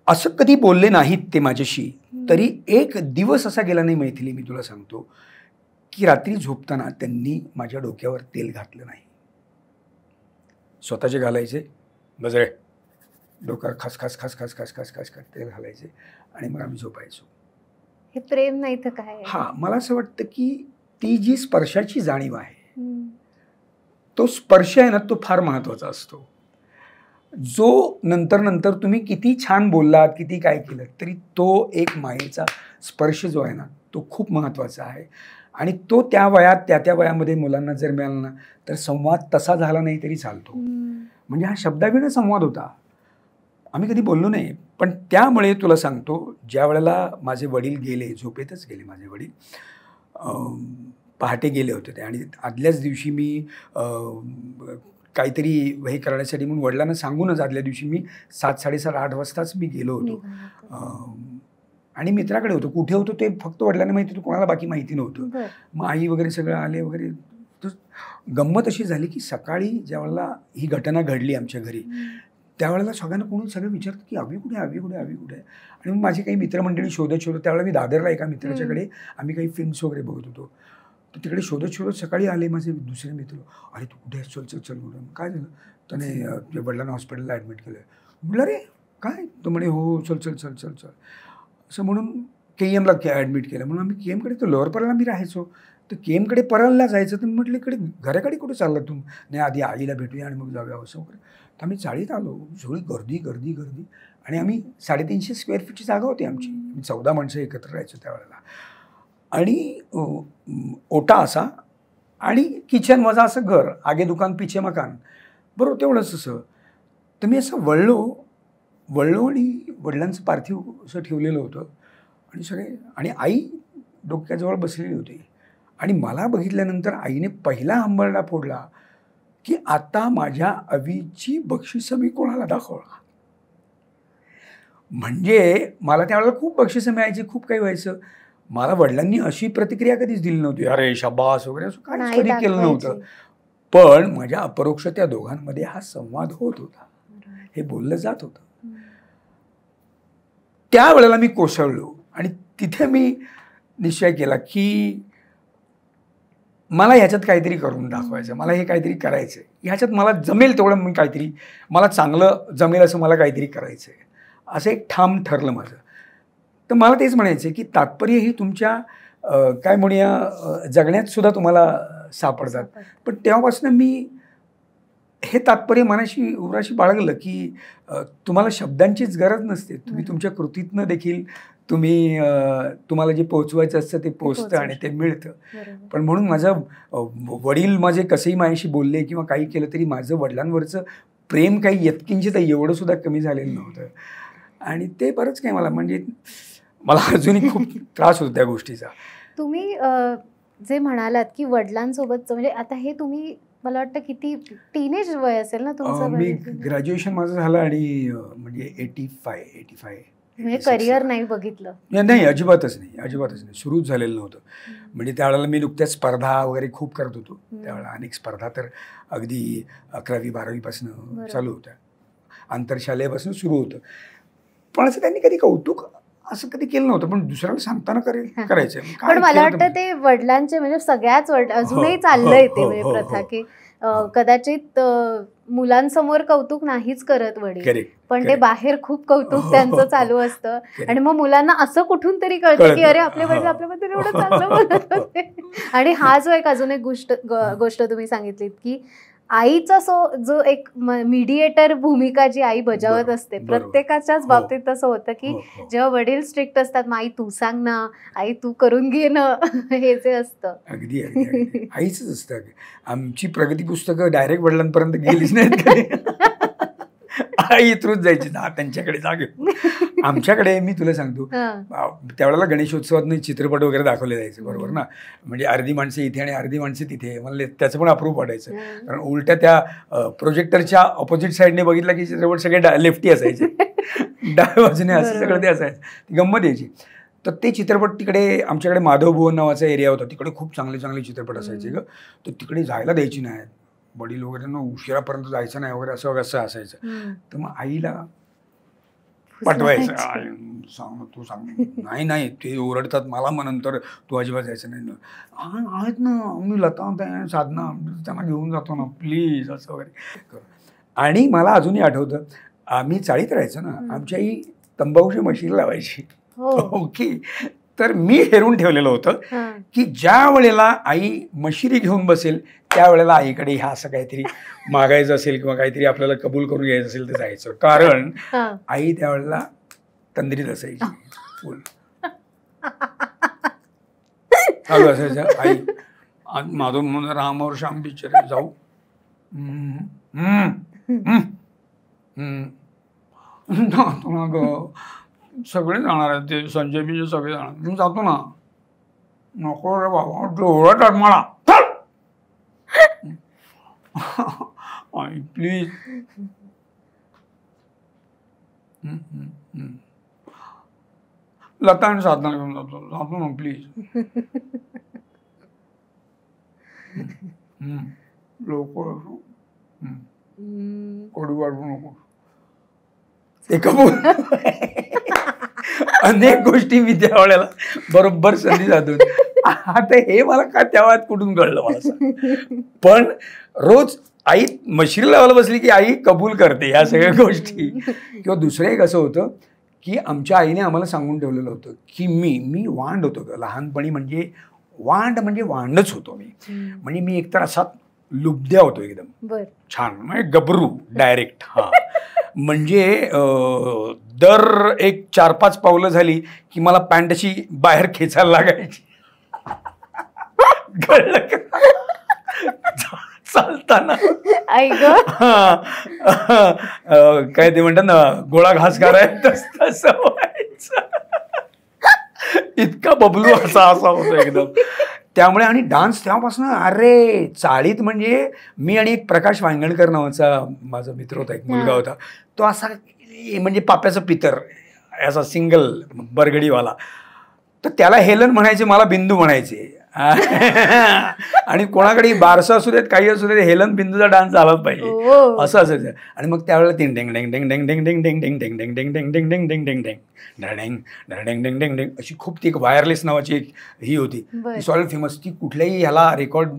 असं कधी बोलले नाहीत ते माझ्याशी, तरी एक दिवस असा गेला नाही मैथिली, मी तुला सांगतो, की रात्री झोपताना त्यांनी माझ्या डोक्यावर तेल घातलं नाही. स्वतःचे घालायचे, गजरे डोक्यावर खस खस खस खस खस खस खस खस तेल घालायचे आणि मग आम्ही झोपायचो. हे प्रेम नाही तर काय? हा, मला असं वाटतं की ती जी स्पर्शाची जाणीव आहे, तो स्पर्श आहे ना, तो फार महत्वाचा असतो. जो नंतर तुम्ही किती छान बोललात, किती काय केलं, तरी तो एक मायेचा स्पर्श जो आहे ना, तो खूप महत्वाचा आहे. आणि तो त्या वयात त्या वयामध्ये मुलांना जर मिळाला ना, तर संवाद तसा झाला नाही तरी चालतो. म्हणजे हा शब्दाविना संवाद होता, आम्ही कधी बोललो नाही. पण त्यामुळे तुला सांगतो, ज्या वेळेला माझे वडील गेले, झोपेतच गेले माझे वडील, पहाटे गेले होते ते, आणि आदल्याच दिवशी मी काहीतरी हे करण्यासाठी म्हणून वडिलांना सांगूनच आदल्या दिवशी मी 7:30-8 वाजताच मी गेलो होतो. आणि मित्राकडे होतो. कुठे होतो ते फक्त वडिलांना माहिती होतं, कोणाला बाकी माहिती नव्हतं. मग आई वगैरे सगळं आले वगैरे. तर गंमत अशी झाली की सकाळी ज्या वेळेला ही घटना घडली आमच्या घरी, त्यावेळेला सगळ्यांना कोणी सगळं विचारतं की अवी कुठे, अवी कुठे, अवी कुठे. आणि मग माझी काही मित्रमंडळी शोधत त्यावेळेला मी दादरला एका मित्राच्याकडे आम्ही काही फिल्म्स वगैरे बघत होतो. तर तिकडे शोधत सकाळी आले माझे दुसरे मित्र. अरे तू कुठे चल चल चल म्हणून. काय झालं? त्याने तुझ्या वडिलांना हॉस्पिटलला ॲडमिट केलं. म्हटलं अरे काय? तो म्हणे हो चल चल चल चल चल असं म्हणून KMला ॲडमिट केलं. म्हणून आम्ही KMकडे तो लोअर परळला मी राहायचो. तर KMकडे परळला जायचं. तर म्हटलं इकडे घराकडे कुठे चालला तू? नाही आधी आईला भेटूया आणि मग जाऊया असं वगैरे. तर आम्ही चाळीत आलो. सगळी गर्दी गर्दी गर्दी. आणि आम्ही 350 स्क्वेअर फीटची जागा होती आमची. 14 माणसं एकत्र राहायचो त्यावेळेला. आणि ओटा असा आणि किचन वजा असं घर, आगे दुकान पिछे मकान, बरोबर तेवढंच असं. तर मी असं वळलो आणि वडिलांचं पार्थिव असं ठेवलेलं होतं आणि सगळे, आणि आई डोक्याजवळ बसलेली होती. आणि मला बघितल्यानंतर आईने पहिला हंबरडा फोडला की आता माझ्या अवीची बक्षिसं मी कोणाला दाखवणार. म्हणजे मला त्यावेळेला खूप बक्षिसं मिळायची, खूप काही व्हायचं. मला वडिलांनी अशी प्रतिक्रिया कधीच दिली नव्हती, अरे शाबास वगैरे असं काहीच कधी केलं नव्हतं. पण माझ्या अपरोक्ष त्या दोघांमध्ये हा संवाद होत होता, हे बोललं जात होतं. त्यावेळेला मी कोसळलो आणि तिथे मी निश्चय केला की मला ह्याच्यात काहीतरी करून दाखवायचं, मला हे काहीतरी करायचं, ह्याच्यात मला जमेल तेवढं मी काहीतरी, मला चांगलं जमेल असं मला काहीतरी करायचं आहे, असं एक ठाम ठरलं माझं. तर मला तेच म्हणायचं की तात्पर्य ही तुमच्या काय म्हणूया जगण्यात सुद्धा तुम्हाला सापडतात. पण तेव्हापासून मी हे तात्पर्य मनाशी उराशी बाळगलं की तुम्हाला शब्दांचीच गरज नसते, तुम्ही तुमच्या कृतीतनं देखील तुम्हाला जे पोचवायचं असतं ते पोचतं आणि ते मिळतं. पण म्हणून माझं वडील माझे कसेही माझ्याशी बोलले किंवा काही केलं तरी माझं वडिलांवरचं प्रेम काही यत्किंचित एवढं सुद्धा कमी झालेलं नव्हतं. आणि ते बरंच काही म्हणजे मला अजूनही खूप त्रास होतो त्या गोष्टीचा. तुम्ही जे म्हणालात की वडिलांसोबतचं, म्हणजे आता हे तुम्ही मला वाटतं किती टीनेज वय असेल ना तुमचं? मी ग्रॅज्युएशन माझं झालं आणि म्हणजे 85 म्हणजे करिअर नाही बघितलं? नाही, अजिबातच नाही, सुरूच झालेलं नव्हतं. म्हणजे त्यावेळेला मी नुकत्याच स्पर्धा वगैरे खूप करत होतो. त्यावेळेला अनेक स्पर्धा तर अगदी 11वी-12वीपासून चालू होत्या, आंतरशालेयपासून सुरू होतं. पण असं त्यांनी कधी कौतुक असं कधी केलं नव्हतं, पण दुसऱ्याला सांगताना करायचं. पण मला वाटतं ते वडिलांचे म्हणजे सगळ्याच अजूनही चाललंय ते म्हणजे प्रथा की कदाचित मुलांसमोर कौतुक नाहीच करत वडील, पण ते बाहेर खूप कौतुक त्यांचं चालू असतं. आणि मग मुलांना असं कुठून तरी कळतं की अरे आपले वडील आपल्याबद्दल एवढं चांगलं बोलत होते. आणि हा जो एक अजून एक गोष्ट तुम्ही सांगितलीत की आईचा जो एक मीडिएटर भूमिका जी आई बजावत असते, प्रत्येकाच्याच बाबतीत तसं होतं की जेव्हा वडील स्ट्रिक्ट असतात, मग आई तू सांग ना, आई तू करून घे ना, हे जे असतं अगदी आईच असतं. आमची प्रगती पुस्तकं डायरेक्ट वडिलांपर्यंत गेलीच नाहीत. आई थ्रूच जायची, ना त्यांच्याकडे जा घेऊ. आमच्याकडे मी तुला सांगतो, त्यावेळेला गणेशोत्सवात चित्रपट वगैरे दाखवले जायचे, बरोबर ना. म्हणजे अर्धी माणसं इथे आणि अर्धी माणसं तिथे, मला त्याचं पण अप्रूव्ह पडायचं. कारण उलट्या त्या प्रोजेक्टरच्या ऑपोजिट साईडने बघितलं की चित्रपट सगळे लेफ्टी असायचे, डाव्या बाजूने असं सगळं ते असायचं, ती गंमत यायची. तर ते चित्रपट तिकडे आमच्याकडे माधव भुवन नावाचा एरिया होता, तिकडे खूप चांगले चांगले चित्रपट असायचे ग. तर तिकडे जायला द्यायची नाही, वडील वगैरे उशिरापर्यंत जायचं नाही वगैरे असं असायचं. तर मग आईला पाठवायचं, सांग तू सांग, नाही ते ओरडतात मला, मग नंतर तू अजिबात जायचं नाही. आहेत ना मी लता साधना त्यांना घेऊन जातो ना प्लीज असं वगैरे. आणि मला अजूनही आठवतं, आम्ही चाळीत राहायचो ना, आमची आई तंबाखूची मशीन लावायची. ओके. तर मी हेरून ठेवलेलं होतं की ज्या वेळेला आई मशिरी घेऊन बसेल त्यावेळेला आईकडे ह्या असं काहीतरी मागायचं असेल किंवा काहीतरी आपल्याला कबूल करून घ्यायचं असेल तर जायचं. कारण आई त्यावेळेला तंद्रीत असायची, फुल चालू असायचं. आई माझं म्हणून रामावर श्याम पिक्चर जाऊ, सगळे जाणार आहेत, ते संजय बिजय सगळे जाणार, मी जातो ना. नको रे बाबा, डोळ्यात मला आई प्लीज. लता आणि साधना घेऊन जातो ना प्लीज. लोक कडू वाढवू नको. ते कबूल. अनेक गोष्टी मी त्यावेळेला बरोबर संधी साधून, आता हे मला का तेव्हा कुठून कळलं मला सांग. पण रोज आई मशिरी लावायला बसली की आई कबूल करते ह्या सगळ्या गोष्टी. किंवा दुसरं एक असं होतं की आमच्या आईने आम्हाला सांगून ठेवलेलं होतं की मी वांड होतो लहानपणी. म्हणजे वांडच होतो मी. म्हणजे मी एकतर असा लुबद्या होतो एकदम छान, म्हणजे गबरू डायरेक्ट. हा म्हणजे दर एक 4-5 पावलं झाली की मला पॅन्ट अशी बाहेर खेचायला लागायची. कळलं का? चालताना काय ते म्हणतात ना, गोळा घास करायचं तसं व्हायचं. इतका बबलू असा होतो एकदम. त्यामुळे आणि डान्स तेव्हापासून अरे चाळीत. म्हणजे मी आणि एक प्रकाश वांगणकर नावाचा माझा मित्र होता, एक मुलगा होता, तो असा म्हणजे पाप्याचा पितर असा सिंगल बरगडीवाला. तर त्याला हेलन म्हणायचे, मला बिंदू म्हणायचे. आणि कोणाकडे बारसं असू देत काही असू देत, हेलन बिंदूचा डान्स झालाच पाहिजे असं असायचं. आणि मग त्यावेळेला तीन डेंग डेंग डेंग डेंग डेंग डेंग डेंग डेंग डेंग डेंग डेंग डेंग डेंग डेंग डेंग डेंग डेंग ढडेंग ढडेंग डेंग डेंग डेंग अशी खूप ती वायरलेस नावाची एक ही होती, ती सॉलिड फेमस. ती कुठल्याही ह्याला रेकॉर्ड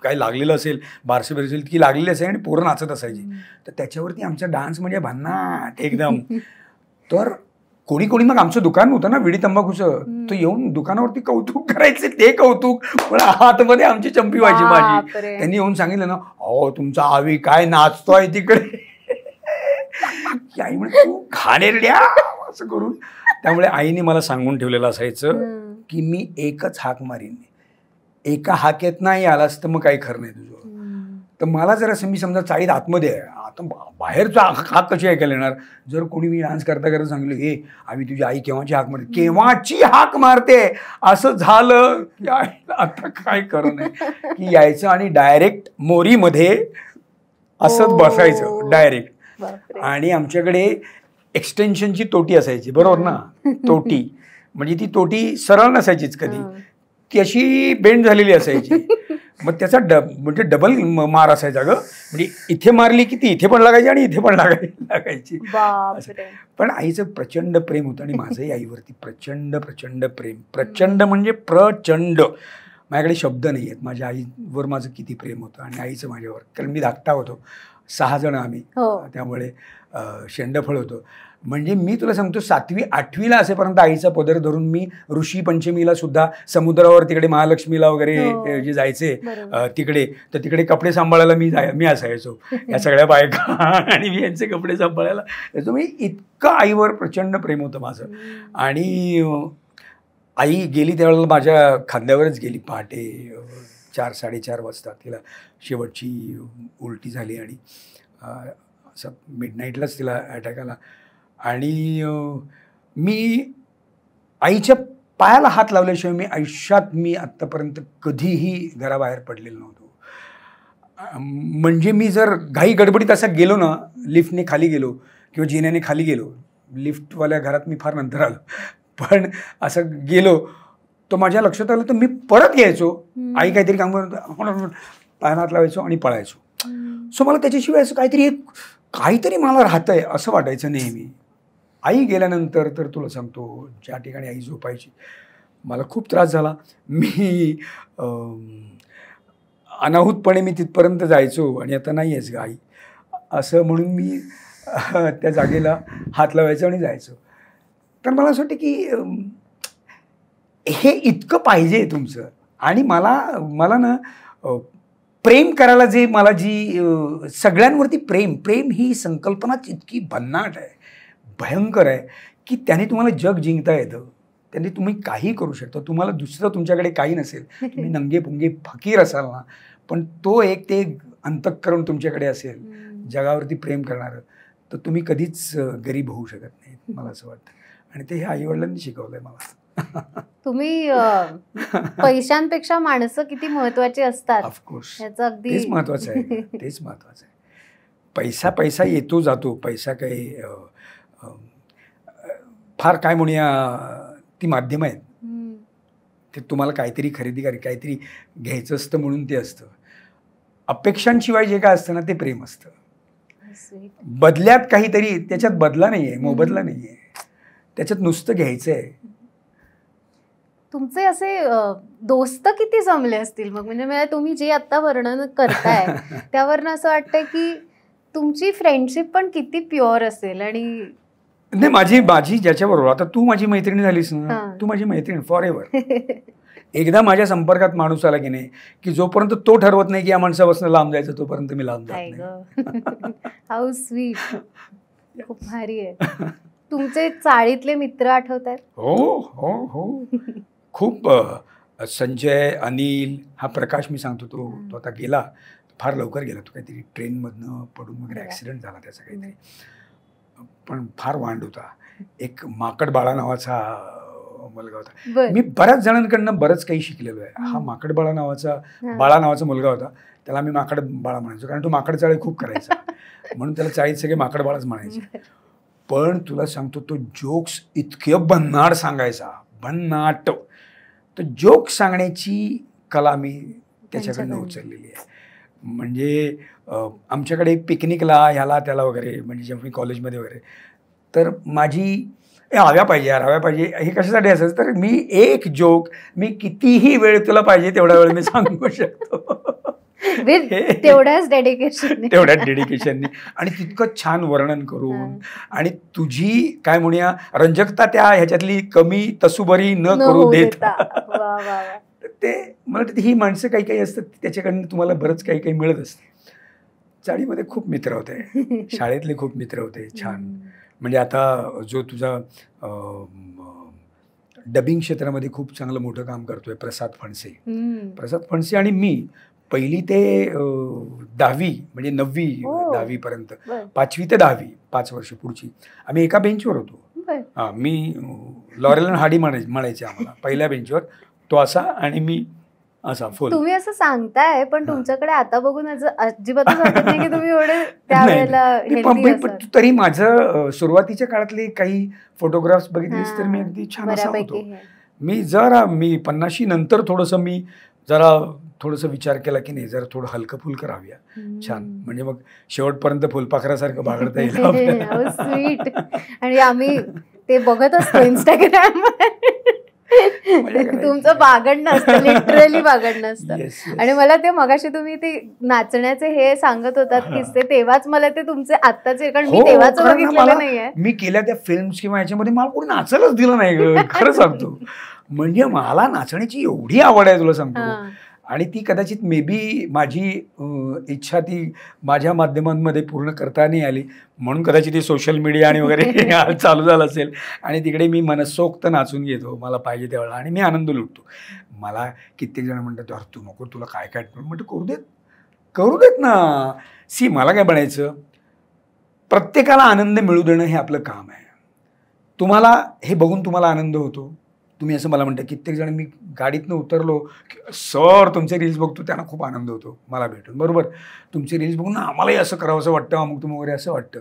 काही लागलेलं असेल, बारसे बिरसेल ती लागलेली असेल आणि पोरं नाचत असायची. तर त्याच्यावरती आमचा डान्स म्हणजे भन्नाट एकदम. तर कोणी कोणी मग आमचं दुकान होतं ना विडी तंबाखूचं, तो येऊन दुकानावरती कौतुक करायचे. ते कौतुक पण आतमध्ये आमची चंपी व्हायची माझी. त्यांनी येऊन सांगितलं ना, अहो तुमचा आवी काय नाचतोय तिकडे. आई म्हणे तू घाणेरड्या असं करून. त्यामुळे आईने मला सांगून ठेवलेलं असायचं की मी एकच हाक मारीन, एका हाकेत नाही आलास तर मग काही खरं नाही तुझं. तर मला जर असं, मी समजा चाळीत आतमध्ये आहे, आता बाहेरचा हाक कशी ऐकायला येणार. जर कोणी मी डान्स करता करता सांगितलं, हे आम्ही तुझी आई केव्हाची हाक मारते, केव्हाची हाक मारते असं झालं की आता काय खरं नाही. की यायचं आणि डायरेक्ट मोरीमध्ये असंच बसायचं डायरेक्ट. आणि आमच्याकडे एक्सटेन्शनची तोटी असायची, बरोबर ना. तोटी म्हणजे ती तोटी सरळ नसायचीच कधी, ती अशी बेंड झालेली असायची. मग त्याचा म्हणजे डबल मार असायचा ग. म्हणजे इथे मारली की ती इथे पण लागायची आणि इथे पण लागायची. पण आईचं प्रचंड प्रेम होतं आणि माझंही आईवरती प्रचंड प्रचंड प्रेम. प्रचंड म्हणजे प्रचंड. माझ्याकडे शब्द नाही आहेत माझ्या आईवर माझं किती प्रेम होतं आणि आईचं माझ्यावर. कारण मी धाकटा होतो, 6 जण आम्ही, त्यामुळे शेंडफळ होतो. म्हणजे मी तुला सांगतो 7वी 8वीला असेपर्यंत आईचा पदर धरून मी ऋषी पंचमीला सुद्धा समुद्रावर तिकडे महालक्ष्मीला वगैरे जे जायचे तिकडे, तर तिकडे कपडे सांभाळायला मी असायचो या सगळ्या बायका आणि मी यांचे कपडे सांभाळायला यायचो. म्हणजे इतकं आईवर प्रचंड प्रेम होतं माझं. आणि आई गेली त्यावेळेला माझ्या खांद्यावरच गेली पहाटे 4-4:30 वाजता. तिला शेवटची उलटी झाली आणि असं मिडनाईटलाच तिला अटॅक आला. आणि मी आईच्या पायाला हात लावल्याशिवाय मी आयुष्यात आत्तापर्यंत कधीही घराबाहेर पडलेलो नव्हतो. म्हणजे मी जर घाई गडबडीत असं गेलो ना, लिफ्टने खाली गेलो किंवा जिन्याने खाली गेलो, लिफ्टवाल्या घरात मी फार नंतर आलो, पण असं गेलो तर माझ्या लक्षात आलं तर मी परत यायचो. आई काहीतरी काम करत पायाला हात लावायचो आणि पळायचो. सो मला त्याच्याशिवाय असं काहीतरी मला राहतंय असं वाटायचं नेहमी. आई गेल्यानंतर तर तुला सांगतो, ज्या ठिकाणी आई झोपायची मला खूप त्रास झाला. मी अनाहूतपणे मी तिथपर्यंत जायचो आणि आता नाही आहेस ग आई असं म्हणून मी त्या जागेला हात लावायचो आणि जायचो. तर मला असं वाटतं की हे इतकं पाहिजे तुमचं. आणि मला ना प्रेम करायला जे मला जी सगळ्यांवरती प्रेम ही संकल्पनाच इतकी भन्नाट आहे, भयंकर आहे की त्याने तुम्हाला जग जिंकता येतं. त्याने तुम्ही काही करू शकता. तुम्हाला दुसरं तुमच्याकडे काही नसेल, तुम्ही नंगे पुंगे फकीर असाल ना, पण तो एक ते अंतःकरण तुमच्याकडे असेल जगावरती प्रेम करणारं, तर तुम्ही कधीच गरीब होऊ शकत नाही मला असं वाटतं. आणि ते हे आईवडिलांनी शिकवलंय मला. तुम्ही पैशांपेक्षा माणसं किती महत्वाची असतात. ऑफकोर्स तेच महत्वाचं आहे. तेच महत्वाचं आहे. पैसा येतो जातो. पैसा काही फार काय म्हणूया ती माध्यम आहेत. ते तुम्हाला काहीतरी खरेदी काहीतरी घ्यायचं असतं म्हणून ते असतं. अपेक्षांशिवाय जे काय असतं ना ते प्रेम असतं. बदल्यात काहीतरी, त्याच्यात बदला नाहीये, मोबदला नाहीये, त्याच्यात नुसतं घ्यायचंय. तुमचे असे दोस्त किती जमले असतील मग? म्हणजे तुम्ही जे आता वर्णन करताय त्यावरनं असं वाटतंय की तुमची फ्रेंडशिप पण किती प्युअर असेल. आणि नाही, माझी ज्याच्याबरोबर, आता तू माझी मैत्रिणी झालीस ना, तू माझी मैत्रीण फॉर एव्हर. एकदा माझ्या संपर्कात माणूस आला की नाही, की जोपर्यंत तो ठरवत नाही की या माणसापासून लांब जायचं, तोपर्यंत मी लांब जात नाही. हाऊ स्वीट, खूप भारी आहे. तुमचे चाळीतले मित्र आठवतात? हो हो हो, खूप. संजय, अनिल, हा प्रकाश मी सांगतो, तो आता गेला, फार लवकर गेला. तो काहीतरी ट्रेनमधनं पडून वगैरे ॲक्सिडेंट झाला त्याचा काहीतरी, पण फार वांड होता. एक माकड बाळा नावाचा मुलगा होता. मी बऱ्याच जणांकडनं बरंच काही शिकलेलो आहे. हा माकड बाळा नावाचा मुलगा होता. त्याला मी माकड बाळा म्हणायचो, कारण तो माकड चाळी खूप करायचा, म्हणून त्याला चाळीत सगळे माकड बाळाच म्हणायचे. पण तुला सांगतो, तो जोक्स इतके भन्नाट सांगायचा, भन्नाट. तर जोक्स सांगण्याची कला मी त्याच्याकडनं उचललेली आहे. म्हणजे आमच्याकडे पिकनिकला ह्याला त्याला वगैरे, म्हणजे जेव्हा मी कॉलेजमध्ये वगैरे, तर माझी हव्या पाहिजे यार, हव्या पाहिजे, हे कशासाठी असायचं, तर मी एक जोक मी कितीही वेळ तुला पाहिजे तेवढा वेळ मी सांगू शकतो. तेवढ्याच डेडिकेशननी आणि तितकं छान वर्णन करून, आणि तुझी काय म्हणूया रंजकता त्या ह्याच्यातली कमी तसूबरी न करू देता. ते मला वाटतं ही माणसं काही काही असतात, त्याच्याकडनं तुम्हाला बरंच काही काही मिळत असते. चाळीमध्ये खूप मित्र होते, शाळेतले खूप मित्र होते छान. म्हणजे आता जो तुझा डबिंग क्षेत्रामध्ये खूप चांगलं मोठं काम करतोय प्रसाद फणसे आणि मी, पहिली ते 10वी म्हणजे 9वी 10वीपर्यंत, 5वी ते 10वी 5 वर्ष पुढची आम्ही एका बेंचवर होतो. मी लॉरेल आणि हार्डी म्हणायचे आम्हाला पहिल्या बेंचवर, तो असा आणि मी असा फुल. तुम्ही असं सांगताय, पण तुमच्याकडे आता बघून अजिबातच वाटत नाही की तुम्ही एवढे त्यावेळेला. तरी माझं सुरुवातीच्या काळातले काही फोटोग्राफ्स बघितलेस तर मी अगदी छान असा होतो. मी 50 नंतर थोडंसं विचार केला की नाही, जरा थोडं हलकं फुलकं राहूया, छान, म्हणजे मग शेवटपर्यंत फुलपाखरासारखं बागडता येईल. स्वीट. आणि आम्ही ते बघत असतो इंस्टाग्राम, तुमचं बागडणं असतं, लिटरली बागडणं असतं. आणि मला ते मगाशी तुम्ही ते नाचण्याचे हे सांगत होतात किस्से, तेव्हाच मला ते तुमचे आत्ताचे, कारण मी तेव्हाच बघितलेलं नाहीये. मी केल्या त्या फिल्म्स किंवा याच्यामध्ये मला कोणी नाचायलाच दिलं नाही, खरं सांगतो. म्हणजे मला नाचण्याची एवढी आवड आहे तुला सांगतो, आणि ती कदाचित मे बी माझी इच्छा ती माझ्या माध्यमांमध्ये पूर्ण करता नाही आली, म्हणून कदाचित ती सोशल मीडिया आणि वगैरे चालू झालं असेल, आणि तिकडे मी मनसोक्त नाचून घेतो मला पाहिजे त्यावेळेला, आणि मी आनंद लुटतो. मला कित्येक जण म्हणतात, अरे तू नको, तुला काय काय म्हणतो, करू देत ना. मला काय बनायचं, प्रत्येकाला आनंद मिळू देणं हे आपलं काम आहे. तुम्हाला हे बघून तुम्हाला आनंद होतो, तुम्ही असं मला म्हणता. कित्येक जण, मी गाडीतनं उतरलो सर तुमचे रील्स बघतो, त्यांना खूप आनंद होतो मला भेटून, बरोबर, तुमचे रील्स बघून आम्हालाही असं करावं असं वाटतं, अमुक तुम वगैरे असं वाटतं.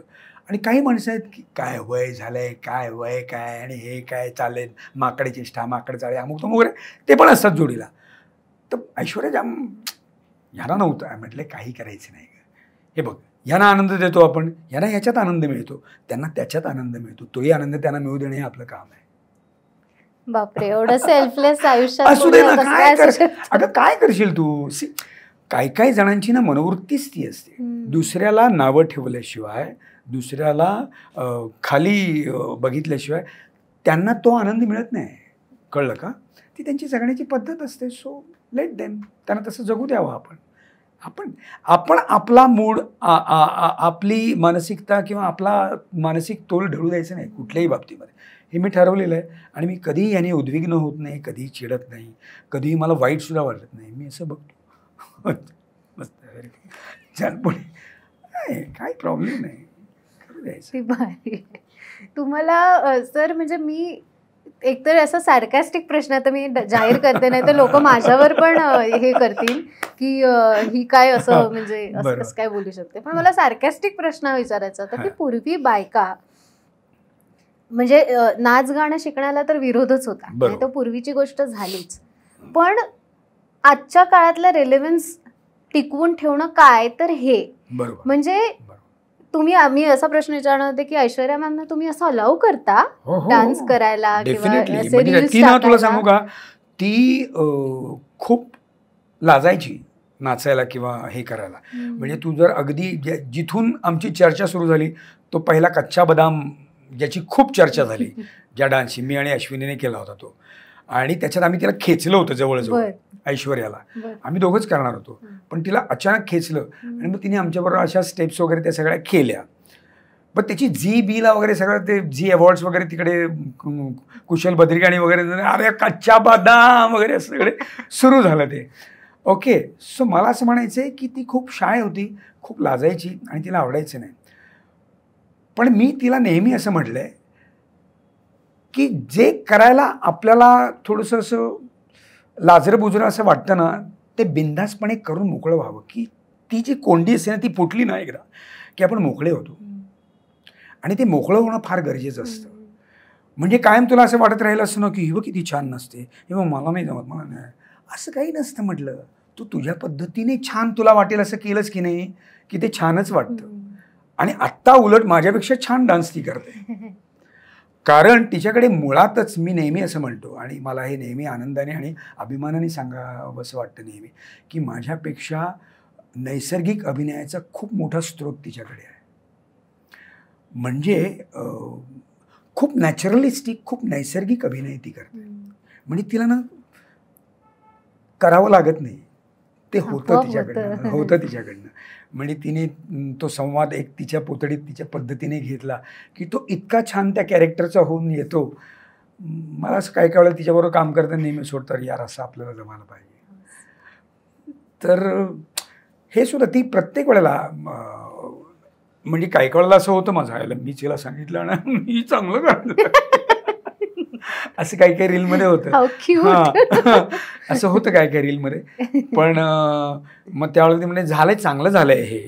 आणि काही माणसं आहेत की काय वय झालंय, काय वय काय, आणि हे काय चालेल, माकडे चेष्टा, माकड चाळे, अमुक तुम वगैरे, ते पण असतात जोडीला. तर ऐश्वर्या जाम ह्याला नव्हतं, म्हटलं काही करायचं नाही. हे बघ, ह्यांना आनंद देतो आपण, ह्यांना ह्याच्यात आनंद मिळतो, त्यांना त्याच्यात आनंद मिळतो, तोही आनंद त्यांना मिळू देणे हे आपलं काम आहे. बापरे, एवढं सेल्फलेस आयुष्यात असू दे ना, अगं काय करशील तू. काही जणांची ना मनोवृत्तीच ती असते, दुसऱ्याला नावं ठेवल्याशिवाय, दुसऱ्याला खाली बघितल्याशिवाय त्यांना तो आनंद मिळत नाही, कळलं का. ती त्यांची जगण्याची पद्धत असते. सो लेट देम, त्यांना तसं जगू द्यावं. आपण आपला मूड, आपली मानसिकता किंवा आपला मानसिक तोल ढळू द्यायचं नाही कुठल्याही बाबतीमध्ये. हे मी ठरवलेलं आहे, आणि मी कधीही याने उद्विग्न होत नाही, कधीही चिडत नाही, कधीही मला वाईटसुद्धा वाटत नाही. मी असं बघतो मस्त छान, पुढे काय प्रॉब्लेम नाही, करू द्यायचं. तुम्हाला सर, म्हणजे मी एकतर असा सार्कॅस्टिक प्रश्न आता मी जाहीर करते, नाही तर लोक माझ्यावर पण हे करतील की ही काय असं, म्हणजे असं काय बोलू शकते. पण मला सार्कॅस्टिक प्रश्न विचारायचा होता की पूर्वी बायका, म्हणजे नाच गाणं शिकण्याला तर विरोधच होता, नाही तर पूर्वीची गोष्ट झालीच, पण आजच्या काळातला रेलेव्हन्स टिकवून ठेवणं काय, तर हे म्हणजे तुम्ही आम्ही असा प्रश्न विचारणार होते की ऐश्वर्या मॅमना तुम्ही असं अलाउ करता डान्स करायला किंवा तुला सांगू का, ती खूप लाजायची नाचायला किंवा हे करायला. म्हणजे तू जर अगदी जिथून आमची चर्चा सुरू झाली तो पहिला कच्चा बदाम ज्याची खूप चर्चा झाली ज्या डान्सची मी आणि अश्विनीने केला होता तो, आणि त्याच्यात आम्ही तिला खेचलं होतं जवळजवळ ऐश्वर्याला, आम्ही दोघंच करणार होतो पण तिला अचानक खेचलं आणि मग तिने आमच्याबरोबर अशा स्टेप्स वगैरे त्या सगळ्या केल्या. पण त्याची झी बीला वगैरे सगळं ते झी अवॉर्ड्स वगैरे तिकडे कुशल बद्रिकाणी वगैरे अरे कच्चा बदाम वगैरे असं सगळे सुरू झालं ते. ओके, सो मला असं म्हणायचं आहे की ती खूप शाय होती, खूप लाजायची आणि तिला आवडायचं नाही. पण मी तिला नेहमी असं म्हटलं आहे की जे करायला आपल्याला थोडंसं असं लाजरं बुजरं असं वाटतं ना ते बिनधास्तपणे करून मोकळं व्हावं. की ती जी कोंडी असते ना ती फुटली ना एकदा की आपण मोकळे होतो आणि ते मोकळं होणं फार गरजेचं असतं. म्हणजे कायम तुला असं वाटत राहिलं असतं ना की ही किती छान नसते, हे मग मला नाही जमत, मला नाही, असं काही नसतं. म्हटलं तू तुझ्या पद्धतीने छान तुला वाटेल असं केलंच की नाही की ते छानच वाटतं. आणि आत्ता उलट माझ्यापेक्षा छान डान्स ती करते, कारण तिच्याकडे मुळातच मी नेहमी असं म्हणतो आणि मला हे नेहमी आनंदाने आणि अभिमानाने सांगावं असं वाटतं नेहमी की माझ्यापेक्षा नैसर्गिक अभिनयाचा खूप मोठा स्रोत तिच्याकडे आहे. म्हणजे खूप नॅचरलिस्टिक, खूप नैसर्गिक अभिनय ती करते. म्हणजे तिला ना करावं लागत नाही, ते होतं तिच्याकडनं, होतं तिच्याकडनं. म्हणजे तिने तो संवाद एक तिच्या पोतडीत तिच्या पद्धतीने घेतला की तो इतका छान त्या कॅरेक्टरचा होऊन येतो. मला असं काय वेळेला तिच्याबरोबर काम करताना नेहमी सोडतं यार असं आपल्याला जमायला पाहिजे. तर हे सुद्धा ती प्रत्येक वेळेला म्हणजे काही वेळेला असं होतं माझं आयला मी तिला सांगितलं ना मी चांगलं काढलं असं काही काही रीलमध्ये होतं, असं होतं काय काय रीलमध्ये. पण मग त्यावेळेला ती म्हणजे झालंय, चांगलं झालंय हे.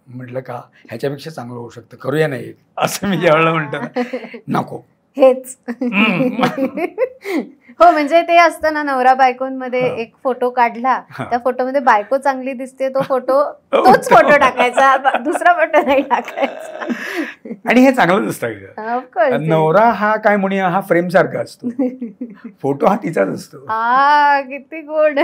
म्हटलं का ह्याच्यापेक्षा चांगलं होऊ शकतं, करूया ना एक, असं मी ज्यावेळेला म्हणतो ना नको हेच. हो, म्हणजे ते असतं ना नवरा बायकोंमध्ये एक फोटो काढला, त्या फोटोमध्ये बायको चांगली दिसते, तो फोटो तोच फोटो टाकायचा, दुसरा फोटो नाही टाकायचा. आणि हे चांगलंच असतं. नवरा हा काय म्हणूया हा फ्रेम सारखा असतो, फोटो हा तिचाच असतो. किती गोड.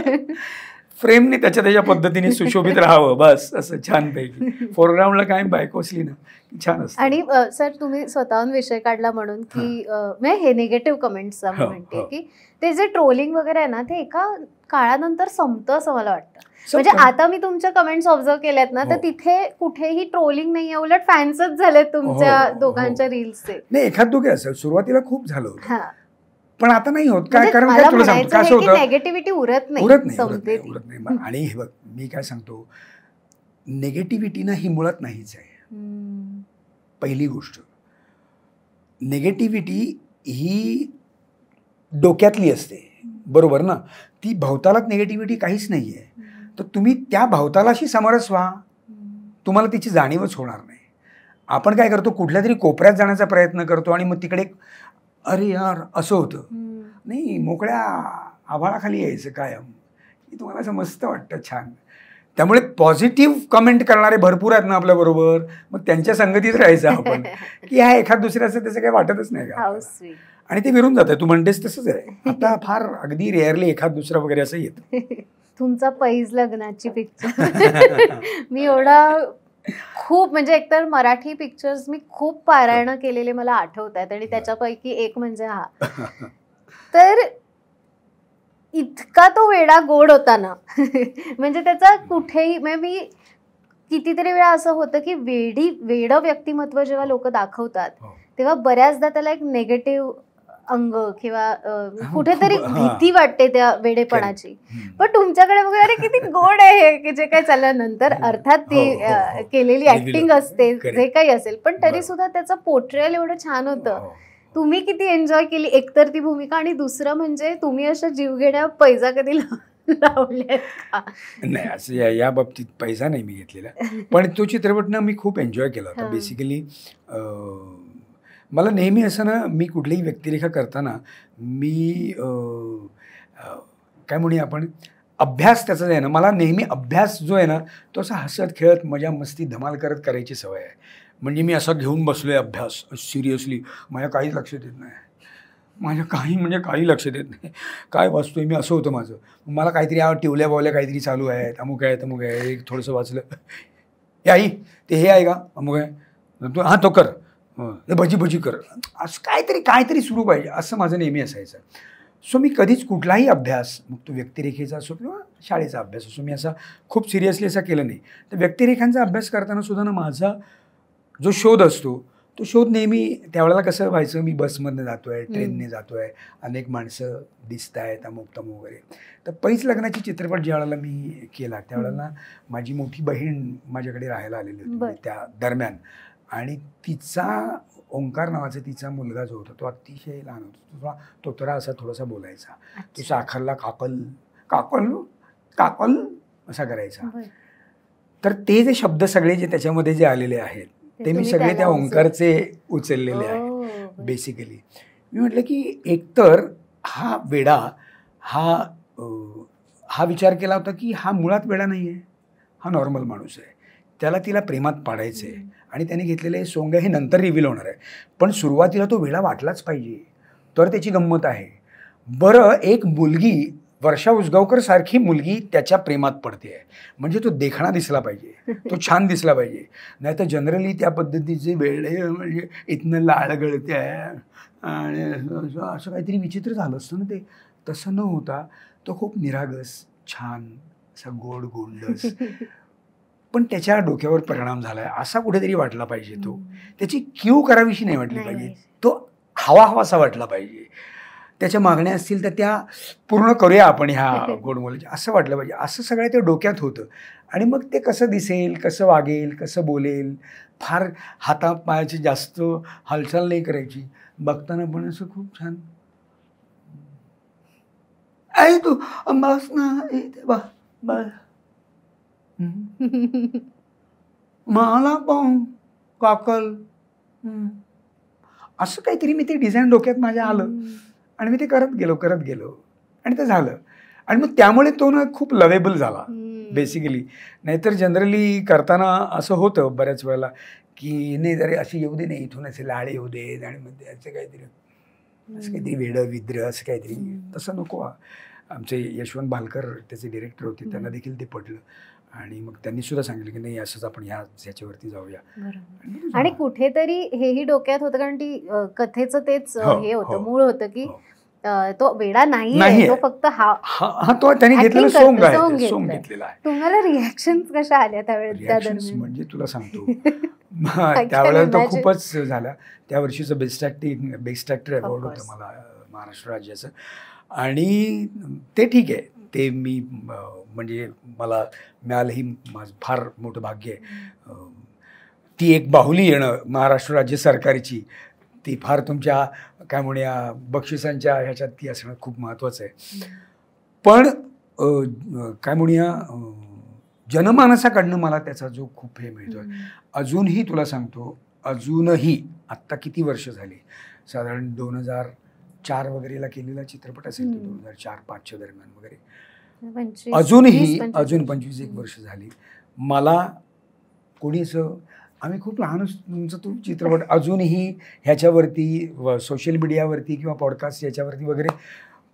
फ्रेमने त्याच्या त्याच्या पद्धतीने सुशोभित राहावं बस, असं छानपैकी. फोरग्राऊंडला काय बायको असली ना छान असतं. आणि सर तुम्ही स्वतःहून विषय काढला म्हणून की हे निगेटिव्ह कमेंट्सचा म्हणते की ते जे ट्रोलिंग वगैरे आहे ना ते एका काळानंतर संपतं असं मला वाटतं. म्हणजे आता मी तुमच्या कमेंट्स ऑब्झर्व केल्यात ना तर तिथे कुठेही ट्रोलिंग नाहीये, उलट फॅन्सच झाले तुमच्या दोघांच्या रील्सचे. नाही, एखाद दोघे असं सुरुवातीला खूप झालं होतं पण आता नाही होत. काय कारण काय तुला सांगतो कसं होतं, नेगेटिव्हिटी उरत नाही. आणि हे बघ मी काय सांगतो, नेगेटिव्हिटी ना ही मुळात नाहीच आहे. पहिली गोष्ट, नेगेटिव्हिटी ही डोक्यातली असते, बरोबर ना. ती भवतालात नेगेटिव्हिटी काहीच नाही आहे. तर तुम्ही त्या भवतालाशी समरस व्हा, तुम्हाला तिची जाणीवच होणार नाही. आपण काय करतो, कुठल्या तरी कोपऱ्यात जाण्याचा प्रयत्न करतो आणि मग तिकडे अरे यार असं होतं. नाही, मोकळ्या आभाळाखाली यायचं कायम, की तुम्हाला असं मस्त वाटतं, छान. त्यामुळे पॉझिटिव्ह कमेंट करणारे भरपूर आहेत ना आपल्याबरोबर, मग त्यांच्या संगतीत राहायचं आपण, की ह्या एखाद दुसऱ्याचं त्याचं काही वाटतच नाही का, आणि ते विरून जातं. तू म्हणतेस तसंच आहे. आता फार अगदी रेअरली एखाद दुसरा वगैरे असं येतं. तुमचा पैज लग्नाची पिक्चर मी एवढा खूप म्हणजे एकतर मराठी पिक्चर्स मी खूप पारायण केलेले मला आठवत आहेत आणि त्याच्यापैकी एक म्हणजे हा. तर इतका तो वेडा गोड होता ना म्हणजे त्याचा कुठेही म्हणजे मी कितीतरी वेळा असं होतं की वेडं व्यक्तिमत्व जेव्हा लोक दाखवतात तेव्हा बऱ्याचदा त्याला एक नेगेटिव्ह अंग किंवा कुठेतरी भीती वाटते त्या वेडेपणाची. पण तुमच्याकडे बघा अरे किती गोड आहे की जे काही चाललं नंतर अर्थात ती केलेली ऍक्टिंग असते जे काही असेल, पण तरी सुद्धा त्याचं पोर्ट्रेल एवढं छान होतं. तुम्ही किती एन्जॉय केली एकतर ती भूमिका, आणि दुसरं म्हणजे तुम्ही अशा जीवघेण्या पैजा कधी लावल्यात का? नाही, असं या बाबतीत पैसा नाही मी घेतलेला, पण तो चित्रपट ना मी खूप एन्जॉय केला होता. बेसिकली मला नेहमी असं ना, मी कुठलीही व्यक्तिरेखा करताना मी काय म्हणूया आपण अभ्यास त्याचा आहे ना, मला नेहमी अभ्यास जो आहे ना तो असा हसत खेळत मजा मस्ती धमाल करत करायची सवय आहे. म्हणजे मी असा घेऊन बसलोय अभ्यास सिरियसली, माझ्या काहीच लक्षात येत नाही, माझ्या काही लक्षात येत नाही काय वाचतोय मी, असं होतं माझं. मला काहीतरी टिवल्या बावल्या काहीतरी चालू आहे, अमुक आहे तमुक आहे, एक थोडंसं वाचलं, हे आई ते हे आहे का अमुक आहे, तू हां तो कर, हे भजी कर, असं काहीतरी सुरू पाहिजे, असं माझं नेहमी असायचं. सो मी कधीच कुठलाही अभ्यास, मग तो व्यक्तिरेखेचा असो किंवा शाळेचा अभ्यास असो, मी असा खूप सिरियसली असा केलं नाही. तर व्यक्तिरेखांचा अभ्यास करताना सुद्धा ना माझा जो शोध असतो तो शोध नेहमी त्यावेळेला कसं व्हायचं, मी बसमधनं जातो आहे, ट्रेनने जातो आहे, अनेक माणसं दिसत आहेत अमुक तमुक वगैरे. तर पैस लग्नाची चित्रपट ज्या वेळेला मी केला त्यावेळेला माझी मोठी बहीण माझ्याकडे राहायला आलेली होती त्या दरम्यान, आणि तिचा ओंकार नावाचा तिचा मुलगा जो होता तो अतिशय लहान होता, तो तोतरा असा थोडासा बोलायचा, तो साखरला काकल काकल काकल असा करायचा. तर ते जे शब्द सगळे जे त्याच्यामध्ये जे आलेले आहेत ते मी सगळे त्या ओंकारचे उचललेले आहेत बेसिकली. मी म्हटलं की एकतर हा वेडा हा विचार केला होता की हा मुळात वेडा नाही आहे, हा नॉर्मल माणूस आहे, त्याला तिला प्रेमात पाडायचं आहे आणि त्याने घेतलेले सोंग हे नंतर रिव्हील होणार आहे, पण सुरुवातीला तो वेडा वाटलाच पाहिजे, तर त्याची गंमत आहे. बरं, एक मुलगी वर्षा उसगावकर सारखी मुलगी त्याच्या प्रेमात पडते आहे म्हणजे तो देखणा दिसला पाहिजे, तो छान दिसला पाहिजे, नाही तर जनरली त्या पद्धतीचे वेळे म्हणजे इथनं लाळ गळते आहे आणि असं काहीतरी विचित्र झालं असतं ना ते. तसं न होता तो खूप निरागस छान असा गोड गोंडस, पण त्याच्या डोक्यावर परिणाम झाला आहे असा कुठेतरी वाटला पाहिजे. तो त्याची क्यू करावीशी नाही वाटली पाहिजे, तो हवासा वाटला पाहिजे, त्याच्या मागण्या असतील तर त्या पूर्ण करूया आपण ह्या गोडमोलाच्या असं वाटलं पाहिजे. असं सगळं ते डोक्यात होतं. आणि मग ते कसं दिसेल, कसं वागेल, कसं बोलेल, फार हातापायाची जास्त हालचाल नाही करायची, बघताना पण असं खूप छान आई तू बस ना मला पण काकल असं काहीतरी मी ते डिझाईन डोक्यात माझ्या आलं आणि मी ते करत गेलो आणि ते झालं. आणि मग त्यामुळे तो ना खूप लवेबल झाला बेसिकली. नाहीतर जनरली करताना असं होतं बऱ्याच वेळेला की नाही जरी अशी येऊ दे, नाही इथून असे लाळे येऊ देत आणि मग असं काहीतरी वेडं विद्र असं काहीतरी, तसं नको. आमचे यशवंत भालकर त्याचे डिरेक्टर होते, त्यांना देखील ते पटलं आणि मग त्यांनी सुद्धा सांगितलं की नाही असंच आपण ह्याच्यावरती जाऊया. आणि कुठेतरी हेही डोक्यात होतं, कारण ती कथेचं तेच हे होतं, मूळ होतं की तो वेडा नाही, तो फक्त तो त्यांनी घेतलेला सोंग घेतलेला आहे. तुम्हाला रिॲक्शन कशा आल्या त्यावेळेस? म्हणजे तुला सांगतो त्यावेळेला तो खूपच झाला. त्या वर्षीचं बेस्ट ॲक्टर अवॉर्ड होतं मला महाराष्ट्र राज्याचं, आणि ते ठीक आहे, ते मी म्हणजे मला मिळालंही माझं फार मोठं भाग्य आहे. ती एक बाहुली येणं महाराष्ट्र राज्य सरकारची, ती फार तुमच्या काय म्हणूया बक्षिसांच्या ह्याच्यात ती असणं खूप महत्त्वाचं आहे. पण काय म्हणूया जनमानसाकडनं मला त्याचा जो खूप हे मिळतो आहे. अजूनही तुला सांगतो, अजूनही आत्ता किती वर्ष झाली, साधारण 2004 वगैरेला केलेला चित्रपट असेल तो, 2004-05च्या दरम्यान वगैरे, अजूनही 25-एक वर्ष झाली मला कोणीच, आम्ही खूप लहान तुमचा तो चित्रपट अजूनही ह्याच्यावरती सोशल मीडियावरती किंवा पॉडकास्ट याच्यावरती वगैरे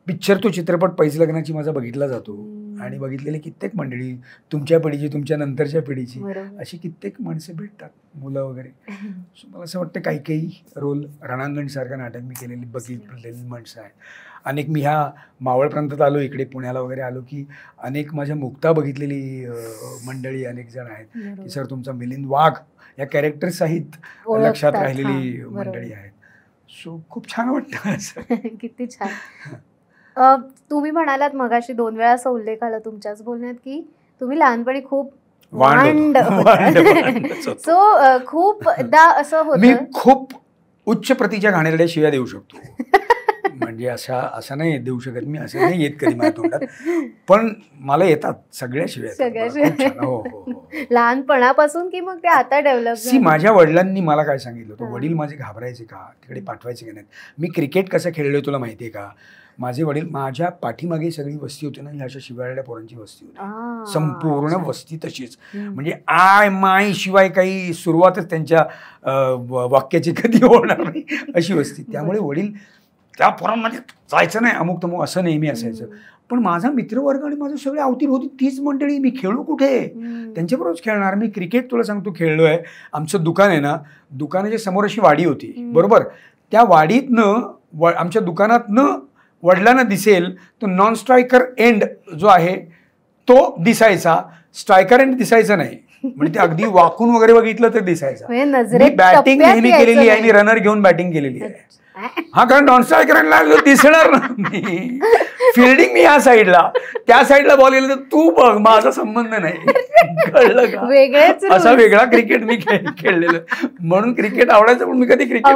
पिक्चर तो चित्रपट पैस लग्नाची माझा बघितला जातो. आणि बघितलेली कित्येक मंडळी, तुमच्या पिढीची, तुमच्या नंतरच्या पिढीची, अशी कित्येक माणसं भेटतात, मुलं वगैरे. मला असं वाटतं काही रोल रणांगणसारखं नाटक मी बघितलेली माणसं आहेत. अनेक मी ह्या मावळ प्रांतात आलो, इकडे पुण्याला वगैरे आलो की अनेक माझ्या मुक्ता बघितलेली मंडळी अनेक जण आहेत की सर तुमचा मिलिंद वाघ या कॅरेक्टर सहित लक्षात राहिलेली मंडळी आहेत. सो खूप छान वाटतं असं. किती छान. तुम्ही म्हणालात मगाशी 2 वेळा असा उल्लेख आला तुमच्याच बोलण्यात की तुम्ही लहानपणी खूप वांड. सो खूपदा असं होतं, मी खूप उच्च प्रतीच्या घाणेरड्या शिव्या देऊ शकतो. म्हणजे असं नाही देऊ शकत मी, असं नाही येत कधी माझ्या तोंडात, पण मला येतात सगळ्या शिव्या. हो हो, लहानपणापासून की मग ते आता डेव्हलप? माझ्या वडिलांनी मला काय सांगितलं होतं, वडील माझे घाबरायचे का, तिकडे पाठवायचे का नाहीत. मी क्रिकेट कसं खेळलोय तुला माहितीये का? माझे वडील, माझ्या पाठीमागे सगळी वस्ती होती ना, ही अशा शिवाळ्या पोरांची वस्ती होती, संपूर्ण वस्ती तशीच. म्हणजे आय माय शिवाय काही सुरुवातच त्यांच्या वाक्याची कधी होणार नाही अशी वस्ती. त्यामुळे वडील त्या पोरांमध्ये जायचं नाही, अमुक तमुक असं नेहमी असायचं. पण माझा मित्रवर्ग आणि माझं सगळे अवतीभोवती तीच मंडळी, मी खेळू कुठे, त्यांच्याबरोबरच खेळणार. मी क्रिकेट तुला सांगतो खेळलोय. आमचं दुकान आहे ना, दुकानाच्या समोर अशी वाडी होती, बरोबर. त्या वाडीतनं आमच्या दुकानातनं वडिलांना दिसेल तो नॉन स्ट्रायकर एंड जो आहे तो दिसायचा, स्ट्रायकर एंड दिसायचा नाही. म्हणजे ते अगदी वाकून वगैरे बघितलं तर दिसायचं. मी बॅटिंग नेहमी केलेली आहे, मी रनर घेऊन बॅटिंग केलेली आहे. हा, कारण नॉन स्ट्रायकरांना दिसणार नाही. फिल्डिंग मी ह्या साईडला, त्या साईडला बॉल गेला तर तू बघ, माझा संबंध नाही. कळलं का? असा वेगळा क्रिकेट मी खेळलेलं, म्हणून क्रिकेट आवडायचं, पण मी कधी क्रिकेट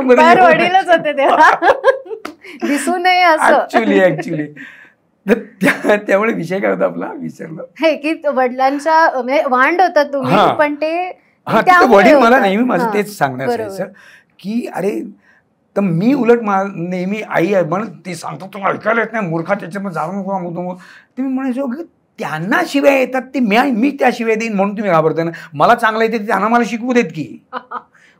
दिसू नये असं ऍक्च्युली. त्यामुळे विषय काय होता आपला, विसरलो. हे की वडिलांच्या वांड होता तुम्ही, पण ते वडील मला नेहमी माझं तेच सांगण्यात यायचं की अरे, तर मी उलट नेहमी आई आहे म्हणून ते सांगतो तुला ऐकायला येत नाही मूर्खा, त्याच्यामध्ये जाऊ नको. ते मी म्हणायचो की त्यांना शिव्या येतात, ते मी त्या शिव्या देईन म्हणून तुम्ही घाबरता ना. मला चांगलं येते त्यांना मला शिकवू देत की,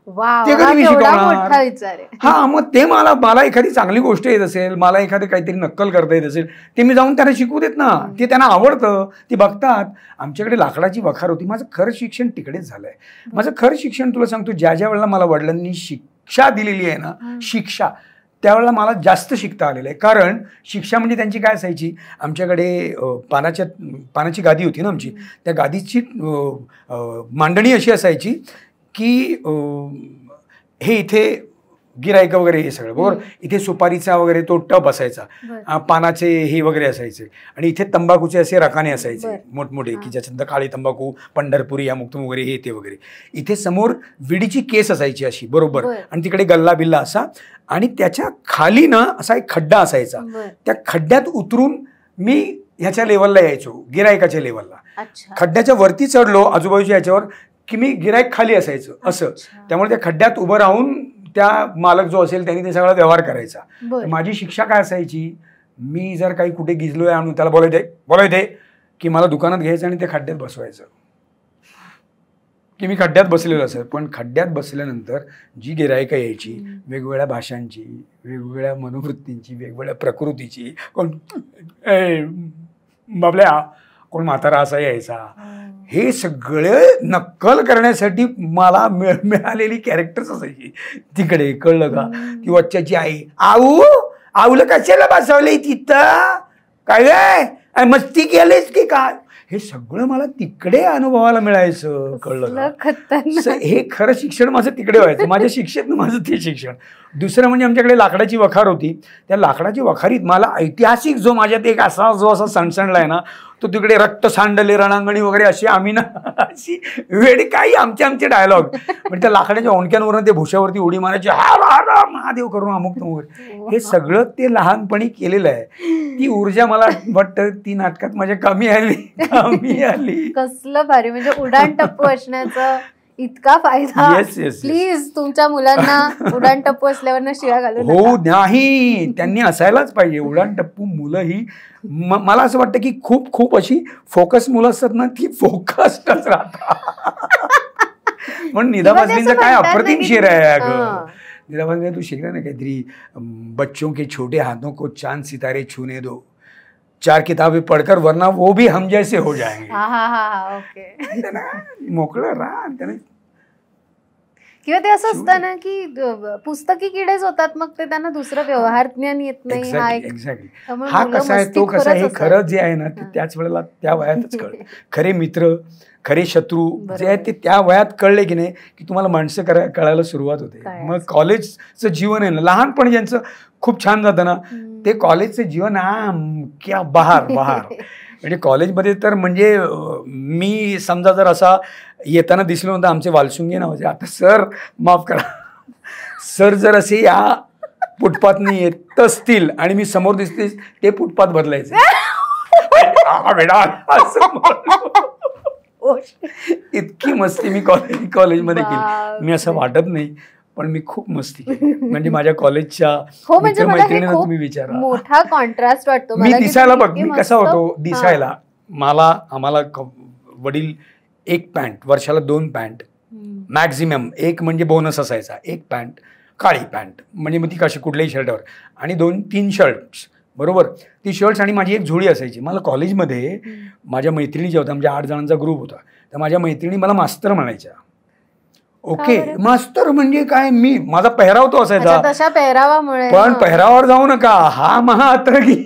ते कधी मी शिकवणार? हा, मग ते मला एखादी चांगली गोष्ट येत असेल, मला एखादी काहीतरी नक्कल करता येत असेल, ते मी जाऊन त्यांना शिकवू देत ना. ते त्यांना आवडतं, ते बघतात. आमच्याकडे लाकडाची वखार होती. माझं खरं शिक्षण तिकडेच झालंय. माझं खरं शिक्षण तुला सांगतो, ज्या वेळेला मला वडिलांनी शिक्षा दिलेली आहे ना, शिक्षा, त्यावेळेला मला जास्त शिकता आलेलं आहे. कारण शिक्षा म्हणजे त्यांची काय असायची, आमच्याकडे पानाची गादी होती ना आमची, त्या गादीची मांडणी अशी असायची की हे इथे गिरायक वगैरे हे सगळं बरोबर, इथे सुपारीचा वगैरे तो टप असायचा, पानाचे हे वगैरे असायचे, आणि इथे तंबाखूचे असे रकाने असायचे मोठमोठे की ज्याच्यात काळी तंबाखू, पंढरपुरी, अमुक वगैरे हे ते वगैरे. इथे समोर विडीची केस असायची अशी बरोबर, आणि तिकडे गल्ला बिल्ला असा, आणि त्याच्या खाली ना असा एक खड्डा असायचा. त्या खड्ड्यात उतरून मी ह्याच्या लेवलला यायचो, गिरायकाच्या लेवलला. खड्ड्याच्या वरती चढलो आजूबाजूच्या याच्यावर की मी गिरायक खाली असायचं असं. त्यामुळे त्या खड्ड्यात उभं राहून त्या मालक जो असेल त्यांनी ते सगळा व्यवहार करायचा. माझी शिक्षा काय असायची, मी जर काही कुठे गिजलोय आणून त्याला बोलायचे की मला दुकानात घ्यायचं आणि ते खड्ड्यात बसवायचं, की मी खड्ड्यात बसलेलो असेल. पण खड्ड्यात बसल्यानंतर जी गिरायकं यायची, वेगवेगळ्या भाषांची, वेगवेगळ्या मनोवृत्तींची, वेगवेगळ्या प्रकृतीची, कोण बाबल्या, कोण म्हातारा असा यायचा, हे सगळे नक्कल करण्यासाठी मला मिळालेली कॅरेक्टर्स असायची तिकडे. कळलं का? ती वच्च्याची आई, आऊला कशाला बसवलंय तिथं, काय मस्ती केलीस की काय, हे सगळं मला तिकडे अनुभवायला मिळायचं. कळलं का? हे खरं शिक्षण माझं तिकडे व्हायचं. माझ्या शिक्षेतनं माझं ते शिक्षण. दुसरं म्हणजे आमच्याकडे लाकडाची वखार होती. त्या लाकडाची वखारीत मला ऐतिहासिक जो माझ्यात एक असा सणसणला आहे ना, तो तिकडे रक्त सांडले रणांगणी वगैरे अशी आम्ही ना अशी वेळी काही आमचे डायलॉग, म्हणजे त्या लाकडाच्या ओंडक्यांवरून ते भुशावरती उडी मारायची, हा महादेव करून अमुक वगैरे, हे सगळं ते लहानपणी केलेलं आहे. ती ऊर्जा मला वाटतं ती नाटकात माझ्या कमी आली. कसलं भारी, म्हणजे उडाण टप्पू असण्याचं इतका फायदा. प्लीज तुमच्या मुलांना उडाण टप्पू असल्यावर शिव्या घालू नका. हो नाही, त्यांनी असायलाच पाहिजे उडाण टप्पू मुलं. ही मला असं वाटतं की खूप अशी फोकस मुलं असतात ना, ती फोकस्डच राहतात. म्हणून निदा भासलींचा काय अप्रतिम शेर आहे अगं. निदा भासली तू शिकला ना काहीतरी, बच्चों के छोटे हाथों को चांद सितारे छूने दो, 4 किताबें पढ़कर वरना वो भी हम जैसे हो जाएंगे. मोकळं राहा त्याने. किंवा ते असं असतं ना की पुस्तकी किडेच होतात, मग ते त्यांना दुसरं व्यवहार ज्ञान येत नाही. हा कसा आहे तो कसा, हे खरं जे आहे ना ते त्याच वेळेला त्या वयातच कळलं. खरे मित्र, खरे शत्रू जे आहेत ते त्या वयात कळले की नाही, की तुम्हाला माणसं कळायला सुरुवात होते. मग कॉलेजचं जीवन आहे ना, लहानपणी ज्यांचं खूप छान जातं ना, ते कॉलेजचं जीवन क्या बहार. म्हणजे कॉलेजमध्ये तर म्हणजे मी समजा जर असा येताना दिसलो नव्हतं, आमचे वालसुंगे नावाचे, आता सर माफ करा, सर जर असे या फुटपाथनी येत असतील आणि मी समोर दिसतेस ते फुटपाथ बदलायचे. इतकी मस्ती मी कॉलेजमध्ये केली. मी असं वाटत नाही पण मी खूप मस्ती केली. म्हणजे माझ्या कॉलेजच्या मित्रमैत्रिणींना तुम्ही विचारा. मोठा कॉन्ट्रास्ट वाटतो. मी दिसायला बघ मी कसा होतो दिसायला. आम्हाला वडील एक पॅन्ट, वर्षाला 2 पॅन्ट मॅक्झिमम, एक म्हणजे बोनस असायचा, एक पॅन्ट काळी पॅन्ट म्हणजे मग ती कशी कुठल्याही शर्टावर, आणि 2-3 शर्ट्स, बरोबर. ती शर्ट्स आणि माझी एक झोळी असायची. मला कॉलेजमध्ये माझ्या मैत्रिणी ज्या होत्या, म्हणजे 8 जणांचा ग्रुप होता, तर माझ्या मैत्रिणी मला मास्तर म्हणायच्या. ओके, मास्तर म्हणजे काय, मी माझा पेहराव तो असायचा तशा पेहरावामुळे. पण पेहरावावर जाऊ नका, हा महाअतरंगी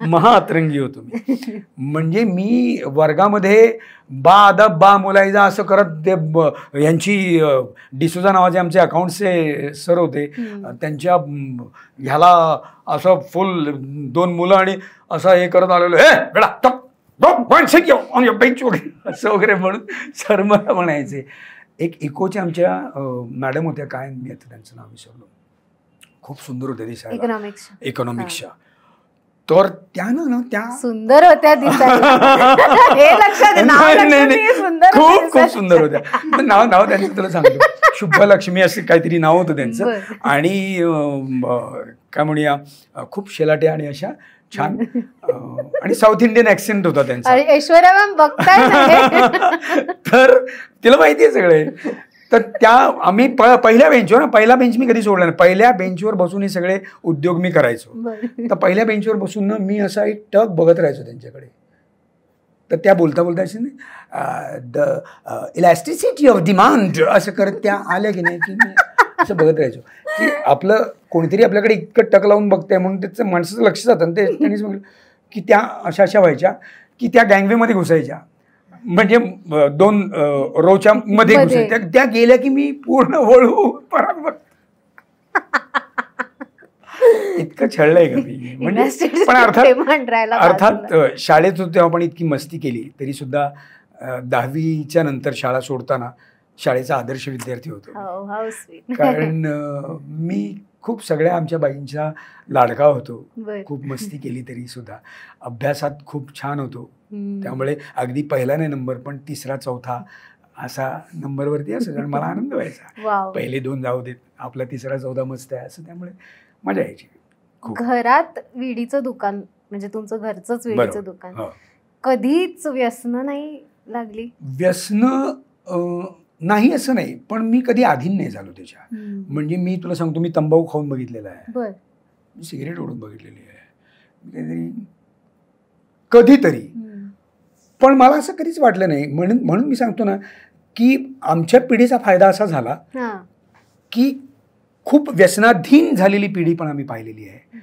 महाअतरंगी होतो मी. म्हणजे मी वर्गामध्ये बा अदब बा मुलायजा असं करत ते यांची डिसोजा नावाचे आमचे अकाउंटचे सर होते, त्यांच्या ह्याला असं फुल 2 मुलं आणि असं हे करत आलेलो, हे बेटा बेंच वगैरे असं वगैरे म्हणून सर मला म्हणायचे. एक इकोच्या आमच्या मॅडम होत्या, काय मी आता त्यांचं नाव विसरलो, खूप सुंदर होत्या दिसायला, इकॉनॉमिक्सच्या. तर त्यानं ना त्या सुंदर होत्या दिसायला. खूप खूप सुंदर होत्या. नाव त्यांचं तुला सांगतो, शुभलक्ष्मी असं काहीतरी नाव होतं त्यांचं. आणि काय म्हणूया, खूप शेलाटे आणि अशा छान, आणि साऊथ इंडियन ऍक्सेंट होता त्यांचा. ऐश्वर्या मॅम बघताय तर तिला माहिती आहे सगळे. तर त्या आम्ही पहिल्या बेंचवर, पहिला बेंच मी कधी सोडला नाही, पहिल्या बेंचवर बसून हे सगळे उद्योग मी करायचो. तर पहिल्या बेंचवर बसून ना मी असा एक टक बघत राहायचो त्यांच्याकडे. तर त्या बोलता बोलता असे ना, द इलॅस्टिसिटी ऑफ डिमांड असं करत त्या आल्या की नाही, की मी असं बघत राहायचो की आपलं कोणीतरी आपल्याकडे इतकं टक लावून बघतंय म्हणून त्याचं माणसाचं लक्ष जातं. आणि ते त्यांनीच म्हटलं की त्या अशा व्हायच्या की त्या गँगवेमध्ये घुसायच्या, म्हणजे 2 रोच्या मध्ये घुसायच्या. त्या गेल्या की मी पूर्ण वळू परत इतकं छळलंय का मी. म्हणजे पण अर्थात शाळेत होतो तेव्हा पण इतकी मस्ती केली तरी सुद्धा 10वीच्या नंतर शाळा सोडताना शाळेचा आदर्श विद्यार्थी होतो. कारण मी खूप सगळ्या आमच्या बाईंच्या लाडका होतो. खूप मस्ती केली तरी सुद्धा अभ्यासात खूप छान होतो. त्यामुळे अगदी पहिला नाही नंबर पण 3रा 4था असा नंबरवरती असं, कारण मला आनंद व्हायचा. पहिले 2 जाऊ देत, आपला 3रा 4था मस्त आहे असं, त्यामुळे मजा यायची. घरात विडीचं दुकान म्हणजे तुमचं घरचंच विडीचं दुकान, कधीच व्यसन नाही लागली? व्यसन नाही असं नाही, पण मी कधी अधीन नाही झालो त्याच्या. म्हणजे मी तुला सांगतो, मी तंबाखू खाऊन बघितलेला आहे, मी सिगरेट ओढून बघितलेली आहे कधीतरी, पण मला असं कधीच वाटलं नाही. म्हणून मी सांगतो ना की आमच्या पिढीचा फायदा असा झाला की खूप व्यसनाधीन झालेली पिढी पण आम्ही पाहिलेली आहे,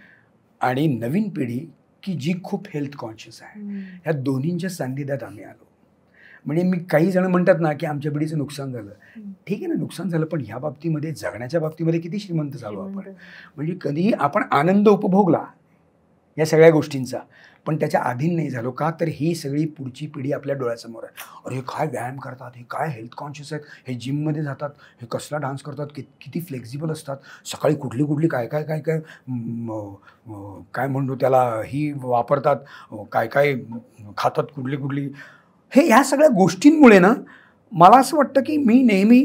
आणि नवीन पिढी की जी खूप हेल्थ कॉन्शियस आहे. ह्या दोन्हींच्या सान्निध्यात आम्ही आलो. म्हणजे मी काही जण म्हणतात ना की आमच्या पिढीचं नुकसान झालं, ठीक आहे ना, नुकसान झालं, पण ह्या बाबतीमध्ये जगण्याच्या बाबतीमध्ये किती श्रीमंत झालो आपण. म्हणजे कधी आपण आनंद उपभोगला या सगळ्या गोष्टींचा, पण त्याच्या अधीन नाही झालो. का तर ही सगळी पुढची पिढी आपल्या डोळ्यासमोर आहे. अरे हे काय व्यायाम करतात, हे काय हेल्थ कॉन्शियस आहेत, हे जिममध्ये जातात, हे कसला डान्स करतात, किती फ्लेक्झिबल असतात, सकाळी कुठली काय काय काय काय काय म्हणतो त्याला ही वापरतात, काय काय खातात, कुठली हे ह्या सगळ्या गोष्टींमुळे ना मला असं वाटतं की मी नेहमी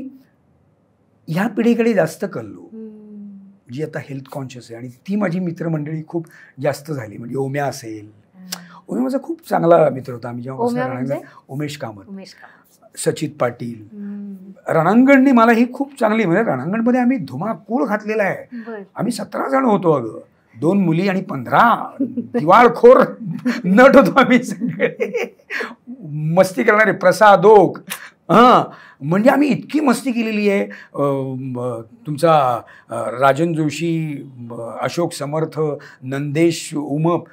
ह्या पिढीकडे जास्त कळलो जी आता हेल्थ कॉन्शियस आहे. आणि ती माझी मित्रमंडळी खूप जास्त झाली. म्हणजे ओम्या असेल, ओम्या माझा खूप चांगला मित्र होता. आम्ही जेव्हा उमेश कामत, सचित पाटील, रणांगणने मला ही खूप चांगली, म्हणजे रणांगणमध्ये आम्ही धुमाकूळ घातलेला आहे. आम्ही 17 जण होतो अगं, 2 मुली आणि 15 दिवाळखोर नट होतो आम्ही सगळे, मस्ती करणारे प्रसादोक. म्हणजे आम्ही इतकी मस्ती केलेली आहे. तुमचा राजन जोशी, अशोक समर्थ, नंदेश उमप,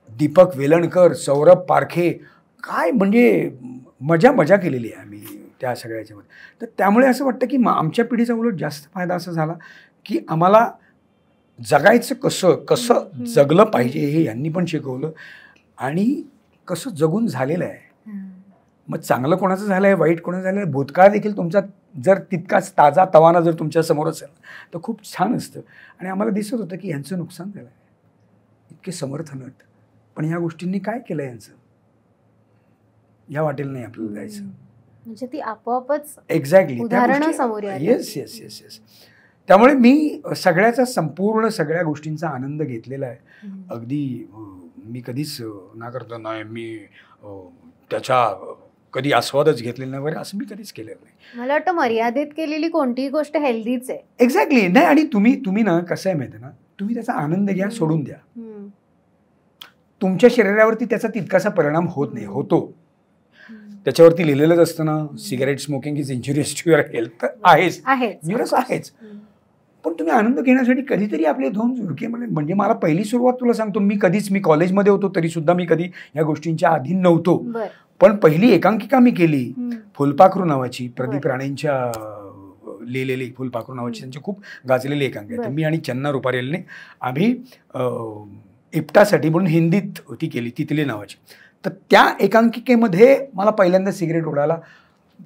दीपक वेलणकर, सौरभ पारखे, काय म्हणजे मजा केलेली आहे आम्ही त्या सगळ्याच्यामध्ये. तर त्यामुळे असं वाटतं की आमच्या पिढीचा उलट जास्त फायदा असा झाला की आम्हाला जगायचं कसं जगलं पाहिजे हे यांनी पण शिकवलं, आणि कसं जगून झालेलं आहे. मग चांगलं कोणाचं झालं आहे, वाईट कोणाचं झालं आहे, भूतकाळ देखील तुमचा जर तितकाच ताजा तवाना जर तुमच्या समोर असेल तर खूप छान असतं. आणि आम्हाला दिसत होतं की यांचं नुकसान झालं आहे, इतके समर्थ नट, पण ह्या गोष्टींनी काय केलं यांचं, या वाटेला नाही आपल्याला जायचं. म्हणजे ती आपोआपच एक्झॅक्टली उदाहरणं समोर आली. Yes yes yes yes. त्यामुळे मी सगळ्याचा संपूर्ण सगळ्या गोष्टींचा आनंद घेतलेला आहे. अगदी मी कधीच ना करता नाही मी त्याचा कधी आस्वादच घेतलेला नाही वगैरे असं मी कधीच केलेलं नाही. मला वाटतं मर्यादित केलेली कोणतीही गोष्ट हेल्दीच आहे. एक्झॅक्टली. नाही, आणि तुम्ही ना कसं आहे माहिती आहे ना, तुम्ही त्याचा आनंद घ्या, सोडून द्या. तुमच्या शरीरावरती त्याचा तितकासा परिणाम होत नाही, होतो. त्याच्यावरती लिहिलेलंच असतं ना, cigarette smoking is injurious to your health. आहेच, आहेच. पण तुम्ही आनंद घेण्यासाठी कधीतरी आपले 2 झुरके म्हणजे मला पहिली सुरुवात तुला सांगतो, मी कॉलेजमध्ये होतो तरी सुद्धा मी कधी या गोष्टींच्या अधीन नव्हतो. पण पहिली एकांकिका मी केली फुलपाखरू नावाची, प्रदीप राणेंच्या लिहिलेली फुलपाखरू नावाची, त्यांची खूप गाजलेली एकांकिका. मी आणि चन्ना रुपारेलने आम्ही इप्टासाठी म्हणून हिंदीत ती केली, तितली नावाची. तर त्या एकांकिकेमध्ये मला पहिल्यांदा सिगरेट ओढायला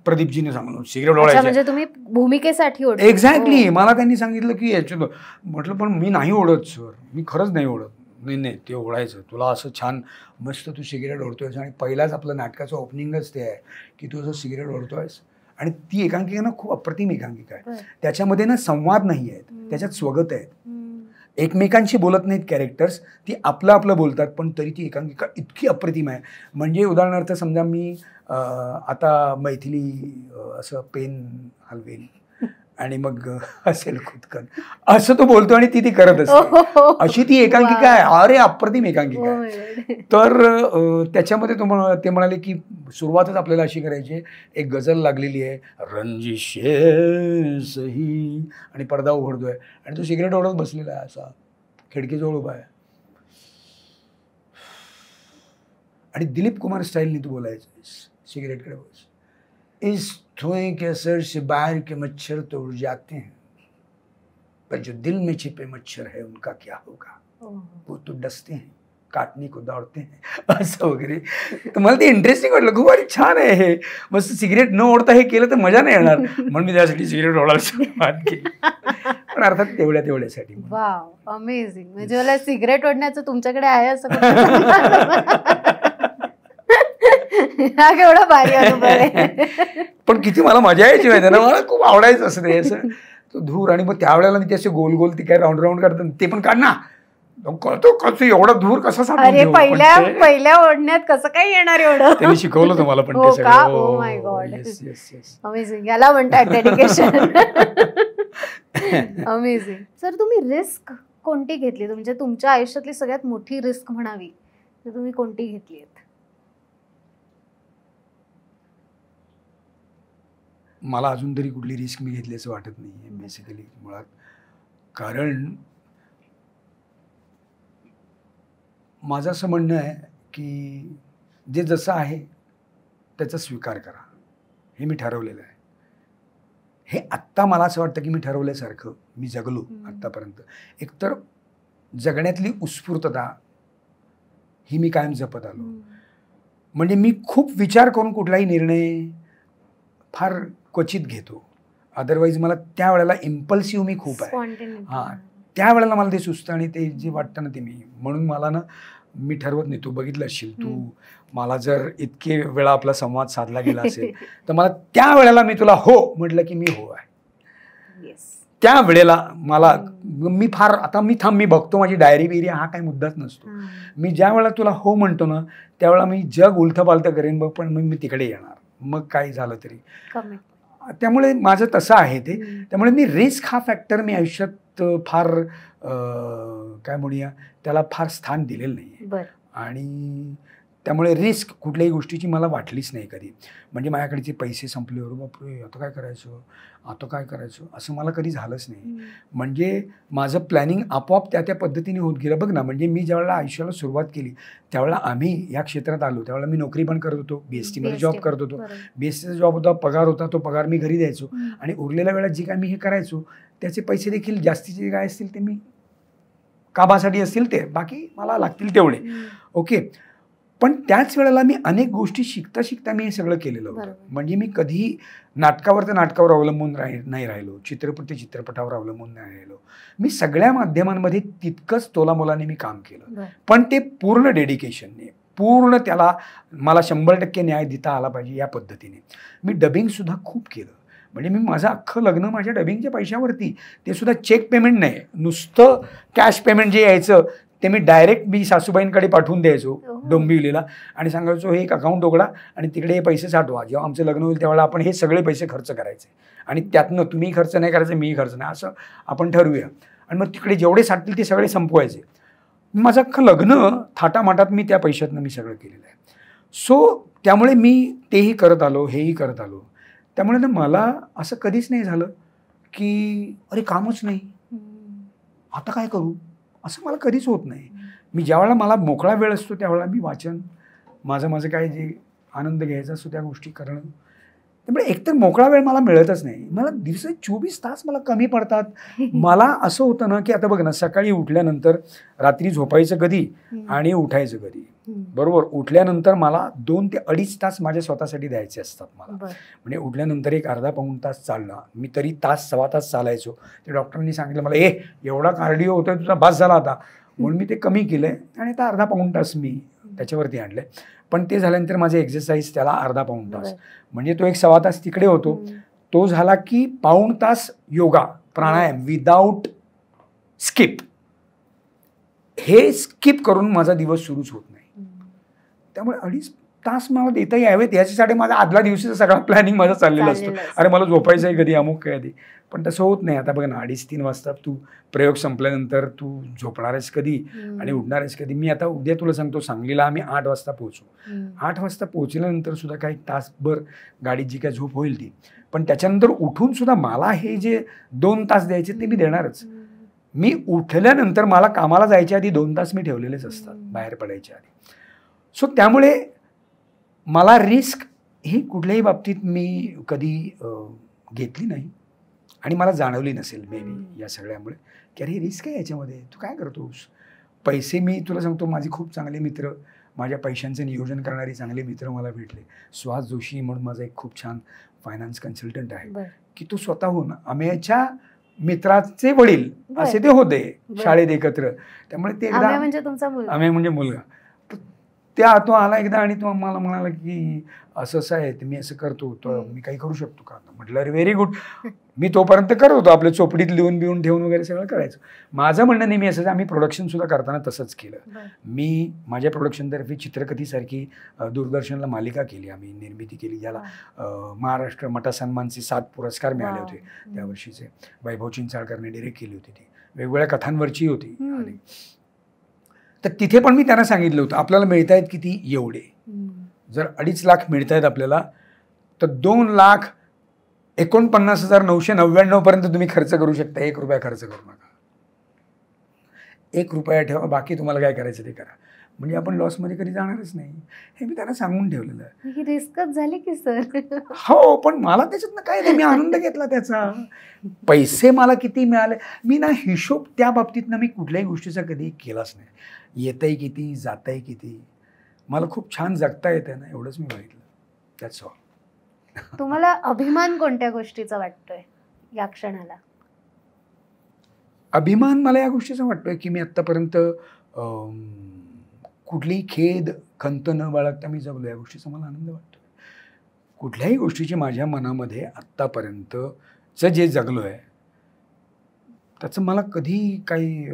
प्रदीपजीने सांगितलं, सिगरेट ओढायचं म्हणजे तुम्ही भूमिकेसाठी. एक्झॅक्टली. मला त्यांनी सांगितलं की याच्यात, म्हटलं पण मी नाही ओढत सर, मी खरंच नाही ओढत. नाही ते ओढायचं, तुला असं छान मस्त तू सिगरेट ओढतोयस, आणि पहिलाच आपलं नाटकाचं ओपनिंगच ते आहे की तू असं सिगरेट ओढतोयस. आणि ती एकांकिका ना खूप अप्रतिम एकांकिका आहे. त्याच्यामध्ये ना संवाद नाही आहेत, त्याच्यात स्वगत आहेत, एकमेकांशी बोलत नाहीत कॅरेक्टर्स, ती आपलं बोलतात, पण तरी ती एकांकिका इतकी अप्रतिम आहे. म्हणजे उदाहरणार्थ समजा मी आता मैथिली असं पेन हलवेल आणि मग असेल खुदकन असं तो बोलतो आणि ती करत असते, अशी ती एकांकिका आहे. अरे अप्रतिम एकांकिका आहे. तर त्याच्यामध्ये ते म्हणाले की सुरुवातच आपल्याला अशी करायची, एक गझल लागलेली आहे, रंजिशे सही, आणि पडदा उघडतोय आणि तो सिगरेट ओढत बसलेला आहे, असा खिडकीजवळ उभा आहे, आणि दिलीप कुमार स्टाईलने तू बोलायचं, सिगरेटकडे बस. इस धुएं के असर से बाहर के मच्छर तो उड़ जाते हैं, पर जो दिल में छिपे मच्छर है उनका क्या होगा, वो तो डसते हैं, काटने को दौड़ते हैं, असं वगैरे. तर मला ते इंटरेस्टिंग वाटलं, खूप अरे छान आहे हे, मस्त सिगरेट न ओढता हे केलं तर मजा नाही येणार, म्हणून मी त्यासाठी सिगरेट ओढायला सुरुवात केली. पण अर्थात तेवढ्यासाठी. Wow, amazing. म्हणजे मला सिगरेट ओढण्याचं तुमच्याकडे आहे असं हा केवढा भारी अनुभव आहे. पण किती मला मजा यायची माहिती ना, मला खूप आवडायचं असं ते असं तो धूर. आणि मग त्यावेळेला मी ते असे गोल गोल ती काय राऊंड करतात ते पण काढ ना, कळतो कसं एवढा धूर कसा सापडतो. पहिल्या ओढण्यात कसं काय येणार एवढं, त्यांनी शिकवलं तुम्हाला पण ते सगळं. Oh my God, amazing. याला म्हणतात डेडिकेशन. अमेझिंग. सर, तुम्ही रिस्क कोणती घेतली, म्हणजे तुमच्या आयुष्यातली सगळ्यात मोठी रिस्क म्हणावी तर तुम्ही कोणती घेतली? मला अजून तरी कुठली रिस्क मी घेतली असं वाटत नाही आहे बेसिकली, मुळात. कारण माझं असं म्हणणं आहे की जे जसं आहे त्याचा स्वीकार करा, हे मी ठरवलेलं आहे. हे आत्ता मला असं वाटतं की मी ठरवल्यासारखं मी जगलो आत्तापर्यंत. एकतर जगण्यातली उत्स्फूर्तता ही मी कायम जपत आलो. म्हणजे मी खूप विचार करून कुठलाही निर्णय फार क्वचित घेतो, अदरवाईज मला त्यावेळेला इम्पल्सिव्ह मी खूप आहे. हां, त्यावेळेला मला ते सुचतं आणि ते जे वाटतं ना ते म्हणून मला ना मी ठरवत नाही. तू बघितलं असशील, तू मला जर इतके वेळा आपला संवाद साधला गेला असेल तर मला त्या वेळेला मी तुला हो म्हटलं की मी हो आहे. त्या वेळेला मला मी फार आता मी बघतो माझी डायरी बिरी हा काही मुद्दाच नसतो. मी ज्या वेळेला तुला हो म्हणतो ना त्यावेळेला मी जग उलथं पालथं करेन बघ, पण मी तिकडे येणार मग काही झालं तरी. त्यामुळे माझं तसं आहे ते. त्यामुळे मी रिस्क हा फॅक्टर मी आयुष्यात फार काय म्हणूया त्याला फार स्थान दिलेलं नाही. आणि त्यामुळे रिस्क कुठल्याही गोष्टीची मला वाटलीच नाही कधी. म्हणजे माझ्याकडचे पैसे संपल्यावर बापरे आता काय करायचं असं मला कधी झालंच नाही. म्हणजे माझं प्लॅनिंग आपोआप त्या पद्धतीने होत गेलं. बघ ना, म्हणजे मी ज्यावेळेला आयुष्याला सुरुवात केली त्यावेळेला आम्ही या क्षेत्रात आलो त्यावेळेला मी नोकरी पण करत होतो, BST जॉब करत होतो. BSTचा जॉब होता, पगार होता, तो पगार मी घरी द्यायचो आणि उरलेल्या वेळात जे काय मी हे करायचो त्याचे पैसे देखील जास्तीचे काय असतील ते मी कामासाठी असतील ते, बाकी मला लागतील तेवढे. ओके. पण त्याच वेळेला मी अनेक गोष्टी शिकता शिकता मी हे सगळं केलेलं होतं. म्हणजे मी कधी नाटकावर तर नाटकावर अवलंबून नाही राहिलो, चित्रपट ते चित्रपटावर अवलंबून नाही राहिलो. मी सगळ्या माध्यमांमध्ये तितकंच तोलामोलाने मी काम केलं, पण ते पूर्ण डेडिकेशनने, पूर्ण त्याला मला 100% न्याय देता आला पाहिजे या पद्धतीने. मी डबिंगसुद्धा खूप केलं. म्हणजे मी माझं अख्खं लग्न माझ्या डबिंगच्या पैशावरती, ते सुद्धा चेक पेमेंट नाही, नुसतं कॅश पेमेंट जे यायचं ते मी डायरेक्ट मी सासूबाईंकडे पाठवून द्यायचो डोंबिवलीला आणि सांगायचो हे एक अकाउंट उघडा आणि तिकडे हे पैसे साठवा, जेव्हा आमचं लग्न होईल त्यावेळेला आपण हे सगळे पैसे खर्च करायचे आणि त्यातनं तुम्ही खर्च नाही करायचं, मीही खर्च नाही, असं आपण ठरवूया. आणि मग तिकडे जेवढे साठतील ते सगळे संपवायचे. माझं अख्खं लग्न थाटामाटात मी त्या पैशातनं मी सगळं केलेलं आहे. सो त्यामुळे मी तेही करत आलो, हेही करत आलो. त्यामुळे ना मला असं कधीच नाही झालं की अरे कामच नाही, आता काय करू, असं मला कधीच होत नाही. मी ज्यावेळेला मला मोकळा वेळ असतो त्यावेळेला मी वाचन, माझं काय जे आनंद घ्यायचा असतो त्या गोष्टी करणं. त्यामुळे एकतर मोकळा वेळ मला मिळतच नाही. मला दिवसात 24 तास मला कमी पडतात. मला असं होतं ना की आता बघ ना, सकाळी उठल्यानंतर रात्री झोपायचं कधी आणि उठायचं कधी, बरोबर. उठल्यानंतर मला 2 ते 2.5 तास माझ्या स्वतःसाठी द्यायचे असतात मला. म्हणजे उठल्यानंतर एक अर्धा पाऊण तास चालणं, मी तरी तास सव्वा तास चालायचो. ते डॉक्टरांनी सांगितलं मला, एवढा कार्डिओ होतोय तुझा, बास झाला आता. म्हणून मी ते कमी केलंय आणि आता अर्धा पाऊण तास मी त्याच्यावरती आणलंय. पण ते झाल्यानंतर माझे एक्सरसाइज त्याला अर्धा पाऊण तास, म्हणजे तो एक सव्वा तास तिकडे होतो. तो झाला की पाऊण तास योगा प्राणायाम विदाऊट स्किप. हे स्किप करून माझा दिवस सुरूच होत नाही. त्यामुळे 2.5 तास मला देता यावेत याच्यासाठी माझा आदल्या दिवशीचा सगळा प्लॅनिंग माझा चाललेला असतो. अरे मला झोपायचं आहे कधी, अमुक काय कधी. पण तसं होत नाही. आता बघ ना, 2:30-3 वाजता तू प्रयोग संपल्यानंतर तू झोपणार आहेस कधी आणि उठणार आहेस कधी. मी आता उद्या तुला सांगतो, सांगलीला आम्ही 8 वाजता पोहोचू. 8 वाजता पोहोचल्यानंतर सुद्धा काही तासभर गाडीत जी काय झोप होईल ती, पण त्याच्यानंतर उठून सुद्धा मला हे जे 2 तास द्यायचे ते मी देणारच. मी उठल्यानंतर मला कामाला जायच्या आधी 2 तास मी ठेवलेलेच असतात बाहेर पडायच्या आधी. सो त्यामुळे मला रिस्क ही कुठल्याही बाबतीत मी कधी घेतली नाही आणि मला जाणवली नसेल मे बी या सगळ्यामुळे की अरे रिस्क आहे याच्यामध्ये, तू काय करतोस. पैसे, मी तुला सांगतो, माझे खूप चांगले मित्र, माझ्या पैशांचं नियोजन करणारे चांगले मित्र मला भेटले. सुहास जोशी म्हणून माझा एक खूप छान फायनान्स कन्सल्टंट आहे की तो स्वतःहून आम्याच्या मित्राचे वडील असे ते होते शाळेत एकत्र. त्यामुळे ते एकदा आम्या म्हणजे मुलगा, तो आला एकदा आणि तो मला म्हणाला की असं असं आहे, मी असं करतो, तर मी काही करू शकतो का. म्हटलं अरे व्हेरी गुड. मी तोपर्यंत करत होतो आपल्या चोपडीत लिहून बिहून ठेवून वगैरे सगळं करायचं. माझं म्हणणं नेहमी असं, आम्ही प्रोडक्शन सुद्धा करताना तसंच केलं. मी माझ्या प्रोडक्शनतर्फे चित्रकथीसारखी दूरदर्शनला मालिका केली, आम्ही निर्मिती केली, ज्याला महाराष्ट्र मटा सन्मानचे 7 पुरस्कार मिळाले होते त्या वर्षीचे. वैभव चिंचाळकरने डिरेक्ट केली होती ती, वेगवेगळ्या कथांवरची होती. आणि तर तिथे पण मी त्यांना सांगितलं होतं आपल्याला मिळत आहेत किती एवढे, जर 2.5 लाख मिळत आहेत आपल्याला तर 2,49,999 पर्यंत तुम्ही खर्च करू शकता. 1 रुपया खर्च करू नका, 1 रुपया ठेवा, बाकी तुम्हाला काय करायचं ते करा. म्हणजे आपण लॉसमध्ये कधी जाणारच नाही, हे मी त्यांना सांगून ठेवलेलं आहे. ही रिस्कच झाली की सर. हो, पण मला त्याच्यातनं काय नाही, मी आनंद घेतला त्याचा. पैसे मला किती मिळाले, मी ना हिशोब त्या बाबतीतनं मी कुठल्याही गोष्टीचा कधी केलाच नाही. येतंय किती, जातंय किती, मला खूप छान जगता येतंय ना, एवढंच मी बघितलं. That's all. तुम्हाला अभिमान कोणत्या गोष्टीचा वाटतोय या क्षणाला? अभिमान मला या गोष्टीचा वाटतोय की मी आत्तापर्यंत कुठलीही खेद खंत न बाळगता मी जगलो, या गोष्टीचा मला आनंद वाटतो. कुठल्याही गोष्टीची माझ्या मनामध्ये आत्तापर्यंतचं जे जगलो आहे त्याचं मला कधी काही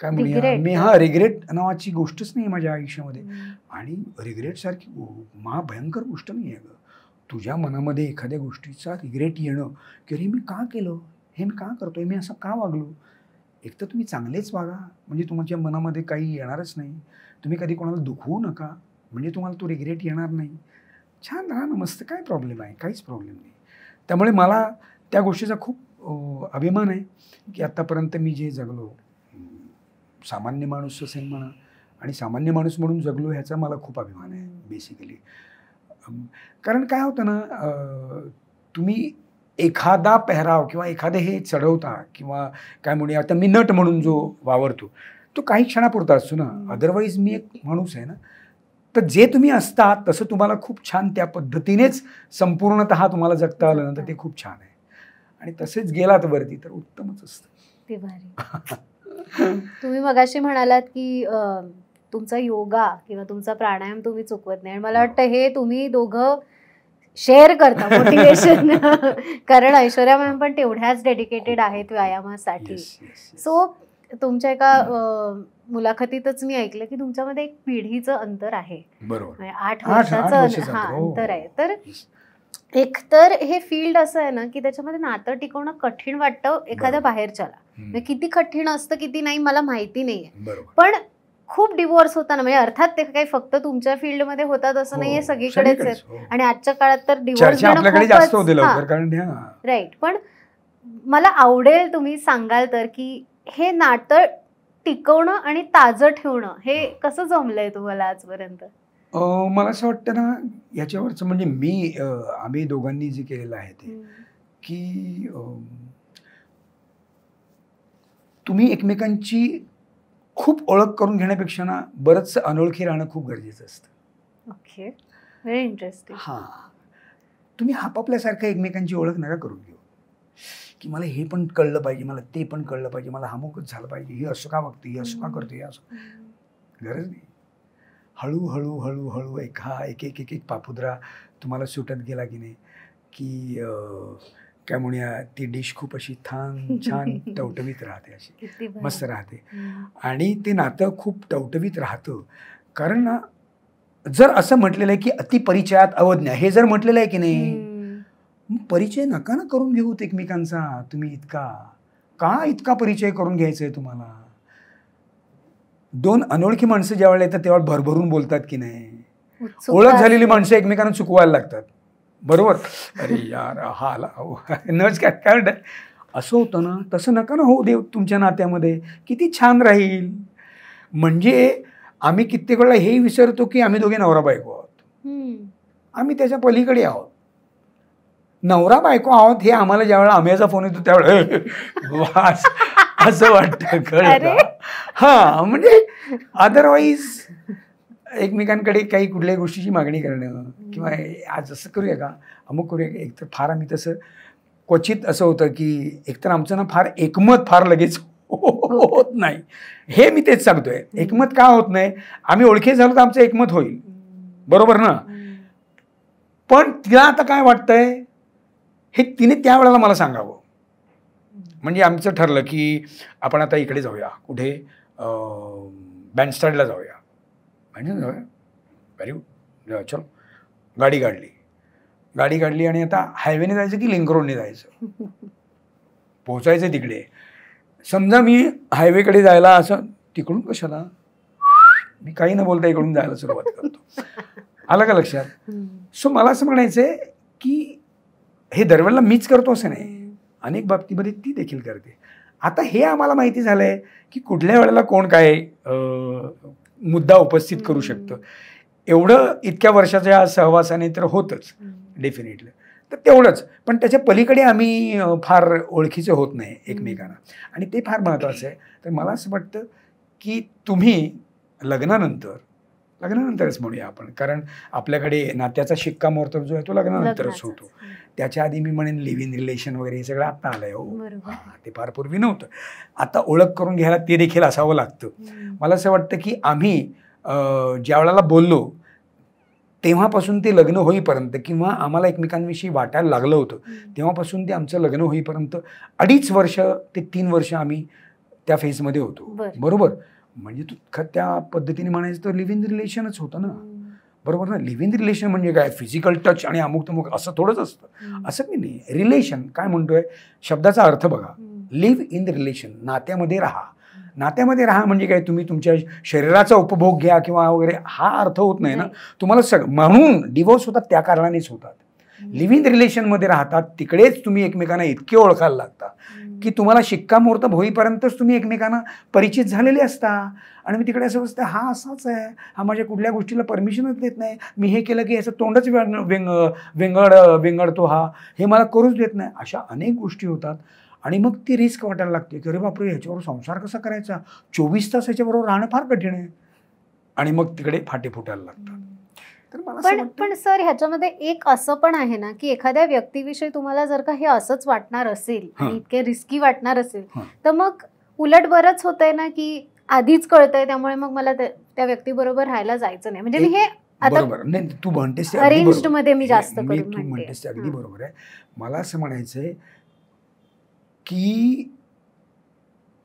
काय म्हणूया मी रिग्रेट नावाची गोष्टच नाही माझ्या आयुष्यामध्ये. आणि रिग्रेटसारखी महाभयंकर गोष्ट नाही आहे. तुझ्या मनामध्ये एखाद्या गोष्टीचा रिग्रेट येणं की अरे मी का केलं, हे मी का करतोय, मी असं का वागलो. एक तर तुम्ही चांगलेच वागा, म्हणजे तुमच्या मनामध्ये काही येणारच नाही. तुम्ही कधी कोणाला दुखवू नका, म्हणजे तुम्हाला तो रिग्रेट येणार नाही. छान राहा ना, मस्त, काय प्रॉब्लेम आहे, काहीच प्रॉब्लेम नाही. त्यामुळे मला त्या गोष्टीचा खूप अभिमान आहे की आत्तापर्यंत मी जे जगलो, सामान्य माणूस असेल म्हणा आणि सामान्य माणूस म्हणून जगलो, ह्याचा मला खूप अभिमान आहे बेसिकली. कारण काय होतं ना, तुम्ही एखादा पेहराव किंवा एखादे हे चढवता किंवा काय म्हणूया, आता मी नट म्हणून जो वावरतो तो काही क्षणापुरता असतो ना. अदरवाईज मी एक माणूस आहे ना, तर जे तुम्ही असता तसं तुम्हाला खूप छान त्या पद्धतीनेच संपूर्णतः तुम्हाला जगता आलं ना तर ते खूप छान आहे. आणि तसेच गेलात वरती तर उत्तमच असतं. ते भारी. तुम्ही मगाशी म्हणालात की तुमचा योगा किंवा तुमचा प्राणायाम तुम्ही चुकवत नाही, आणि मला वाटतं हे तुम्ही दोघं शेअर करता मोटिवेशन. कारण ऐश्वर्या मॅम पण तेवढ्याच डेडिकेटेड आहेत व्यायामासाठी. सो तुमच्या एका मुलाखतीतच मी ऐकलं की तुमच्यामध्ये एक पिढीचं अंतर आहे. बरोबर. 8 वर्षाचं अंतर आहे. तर एकतर हे फील्ड असं आहे ना की त्याच्यामध्ये नातं टिकवणं कठीण वाटतं एखाद्या बाहेरच्याला. किती कठीण असतं किती नाही मला माहिती नाहीये, पण खूप डिवोर्स होताना, म्हणजे अर्थात ते काही फक्त तुमच्या फील्डमध्ये होतात असं नाहीये, सगळीकडेच आहे. आणि आजच्या काळात तर डिवोर्स राईट. पण मला आवडेल तुम्ही सांगाल तर की हे नातं टिकवणं आणि ताजं ठेवणं हे कसं जमलंय तुम्हाला आजपर्यंत? मला असं वाटतं ना याच्यावरचं म्हणजे आम्ही दोघांनी जे केलेलं आहे ते की तुम्ही एकमेकांची खूप ओळख करून घेण्यापेक्षा ना बरंचसं अनोळखी राहणं खूप गरजेचं असतं. Okay, very interesting. हां, तुम्ही आपापल्यासारखं एकमेकांची ओळख नका करून घेऊ की मला हे पण कळलं पाहिजे, मला ते पण कळलं पाहिजे, मला अमुकच झालं पाहिजे, ही असं का वागते, ही असं का करते, हे असं गरज नाही. हळूहळू हळूहळू एक एक एक एक पापुद्रा तुम्हाला सुटत गेला की नाही की काय म्हणूया ती डिश खूप अशी छान टवटवीत राहते, अशी मस्त राहते. आणि ते नातं खूप टवटवीत राहतं. कारण ना जर असं म्हटलेलं आहे की अतिपरिचयात अवज्ञा, हे जर म्हटलेलं आहे की नाही, परिचय नका ना करून घेऊ एकमेकांचा. तुम्ही इतका परिचय करून घ्यायचा आहे तुम्हाला? 2 अनोळखी माणसं ज्यावेळेला येतात तेव्हा भरभरून बोलतात की नाही. ओळख झालेली माणसं एकमेकांना चुकवायला लागतात. बरोबर. अरे यार हा आला नच काय म्हणतात असं होतं ना, तसं नका ना होऊ देव तुमच्या नात्यामध्ये. किती छान राहील. म्हणजे आम्ही कित्येक वेळा हेही विसरतो की आम्ही दोघे नवरा बायको आहोत. आम्ही त्याच्या पलीकडे आहोत. नवरा बायको आहोत हे आम्हाला ज्यावेळेला आम्याचा फोन येतो त्यावेळेला असं वाटतं. कळलं? हा, म्हणजे अदरवाईज एकमेकांकडे काही कुठल्याही गोष्टीची मागणी करणं किंवा आज असं करूया का, अमुक करूया का, एकतर फार आम्ही तसं क्वचित असं होतं की एकतर आमचं ना फार एकमत फार लगेच होत नाही. हे मी तेच सांगतोय, एकमत का होत नाही, आम्ही ओळखी झालो तर आमचं एकमत होईल. बरोबर ना. पण तिला आता काय वाटतंय हे तिने त्यावेळेला मला सांगावं. म्हणजे आमचं ठरलं की आपण आता इकडे जाऊया, कुठे बँडस्टँडला जाऊया. व्हेरी गुड, चलो. गाडी काढली आणि आता हायवेने जायचं की लिंक रोडने जायचं, पोचायचं तिकडे. समजा मी हायवेकडे जायला असं तिकडून कशाला, मी काही न बोलता इकडून जायला सुरुवात करतो. आलं का लक्षात? सो मला असं म्हणायचं आहे की हे दरवेळेला मीच करतो असं नाही, अनेक बाबतीमध्ये ती देखील करते. आता हे आम्हाला माहिती झालं आहे की कुठल्या वेळेला कोण काय मुद्दा उपस्थित करू शकतं. एवढं इतक्या वर्षाच्या सहवासाने तर होतच डेफिनेटली. तर तेवढंच, पण त्याच्या पलीकडे आम्ही फार ओळखीचे होत नाही एकमेकांना, आणि ते फार महत्त्वाचं आहे. तर मला असं वाटतं की तुम्ही लग्नानंतरच म्हणूया आपण, कारण आपल्याकडे नात्याचा शिक्कामोर्तब जो आहे तो लग्नानंतरच होतो. त्याच्या आधी मी म्हणेन लिव्ह इन रिलेशन वगैरे हे सगळं आता आलंय. हो, ते फार पूर्वी नव्हतं. आता ओळख करून घ्यायला ते देखील असावं लागतं. मला असं वाटतं की आम्ही ज्या वेळेला बोललो तेव्हापासून ते लग्न होईपर्यंत किंवा आम्हाला एकमेकांविषयी वाटायला लागलं होतं तेव्हापासून ते आमचं लग्न होईपर्यंत 2.5 वर्ष ते 3 वर्ष आम्ही त्या फेजमध्ये होतो. बरोबर. म्हणजे तू त्या पद्धतीने म्हणायचं तर लिव्ह इन रिलेशनच होतं ना. बरोबर ना. लिव्ह इन रिलेशन म्हणजे काय, फिजिकल टच आणि अमुक तमुक असं थोडंच असतं, असं की नाही. रिलेशन काय म्हणतोय, शब्दाचा अर्थ बघा. लिव्ह इन रिलेशन, नात्यामध्ये राहा. नात्यामध्ये राहा म्हणजे काय, तुम्ही तुमच्या शरीराचा उपभोग घ्या किंवा वगैरे हा अर्थ होत नाही ना. तुम्हाला म्हणून डिवोर्स होतात त्या कारणानेच होतात. लिव्ह इन रिलेशनमध्ये राहतात तिकडेच तुम्ही एकमेकांना इतके ओळखायला लागता की तुम्हाला शिक्कामोर्तब होईपर्यंतच तुम्ही एकमेकांना परिचित झालेले असता. आणि मी तिकडे असं असतं, हा असाच आहे, हा माझ्या कुठल्या गोष्टीला परमिशनच देत नाही, मी हे केलं की याचं तोंडच वेंगळतो, हा हे मला करूच देत नाही. अशा अनेक गोष्टी होतात. आणि मग ती रिस्क वाटायला लागते की अरे बापरे, ह्याच्याबरोबर संसार कसा करायचा, 24 तास ह्याच्याबरोबर राहणं फार कठीण आहे. आणि मग तिकडे फाटे फुटायला लागतात. तर मला पण सर ह्याच्यामध्ये एक असं पण आहे ना की एखाद्या व्यक्तीविषयी तुम्हाला जर का हे असंच वाटणार असेल आणि इतके रिस्की वाटणार असेल तर मग उलट बरंच होतंय ना की आधीच कळतंय त्यामुळे मग मला त्या व्यक्तीबरोबर राहायला जायचं नाही. म्हणजे मी हे बरोबर नाही, तू म्हणतेस अरेंज्ड मध्ये मी जास्त तू म्हणतेस ते अगदी बरोबर आहे. मला असं म्हणायचंय की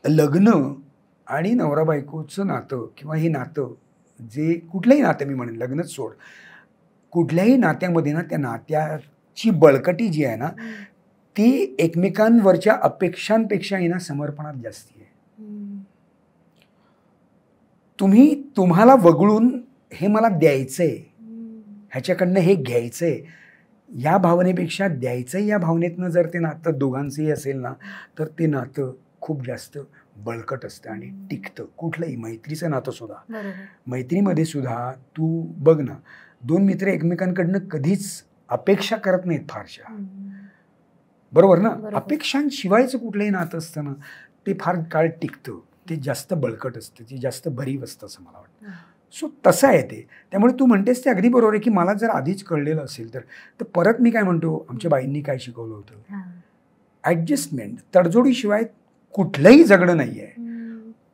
लग्न आणि नवरा बायकोचं नातं किंवा हे नातं जे कुठलंही नातं, मी म्हणेन लग्नच सोड, कुठल्याही नात्यामध्ये ना त्या नात्याची बळकटी जी आहे ना ती एकमेकांवरच्या अपेक्षांपेक्षा ना समर्पणात जास्ती आहे. तुम्हाला वगळून हे मला द्यायचंय, ह्याच्याकडनं हे घ्यायचंय, या भावनेपेक्षा द्यायचंय या भावनेतनं जर ते नातं दोघांचंही असेल ना तर ते नातं खूप जास्त बळकट असतं आणि टिकतं. कुठलंही मैत्रीचं नातं सुद्धा, मैत्रीमध्ये सुद्धा तू बघ ना, दोन मित्र एकमेकांकडनं कधीच अपेक्षा करत नाहीत फारशा, बरोबर ना. अपेक्षांशिवायचं कुठलंही नातं असतं ना ते फार काळ टिकतं, ते जास्त बळकट असतं, ते जास्त भरीव असतं असं मला वाटतं. सो तसं आहे ते. त्यामुळे तू म्हणतेस ते अगदी बरोबर आहे की मला जर आधीच कळलेलं असेल तर परत मी काय म्हणतो, आमच्या बाईंनी काय शिकवलं होतं, ॲडजस्टमेंट, तडजोडीशिवाय कुठलंही जगणं नाही आहे.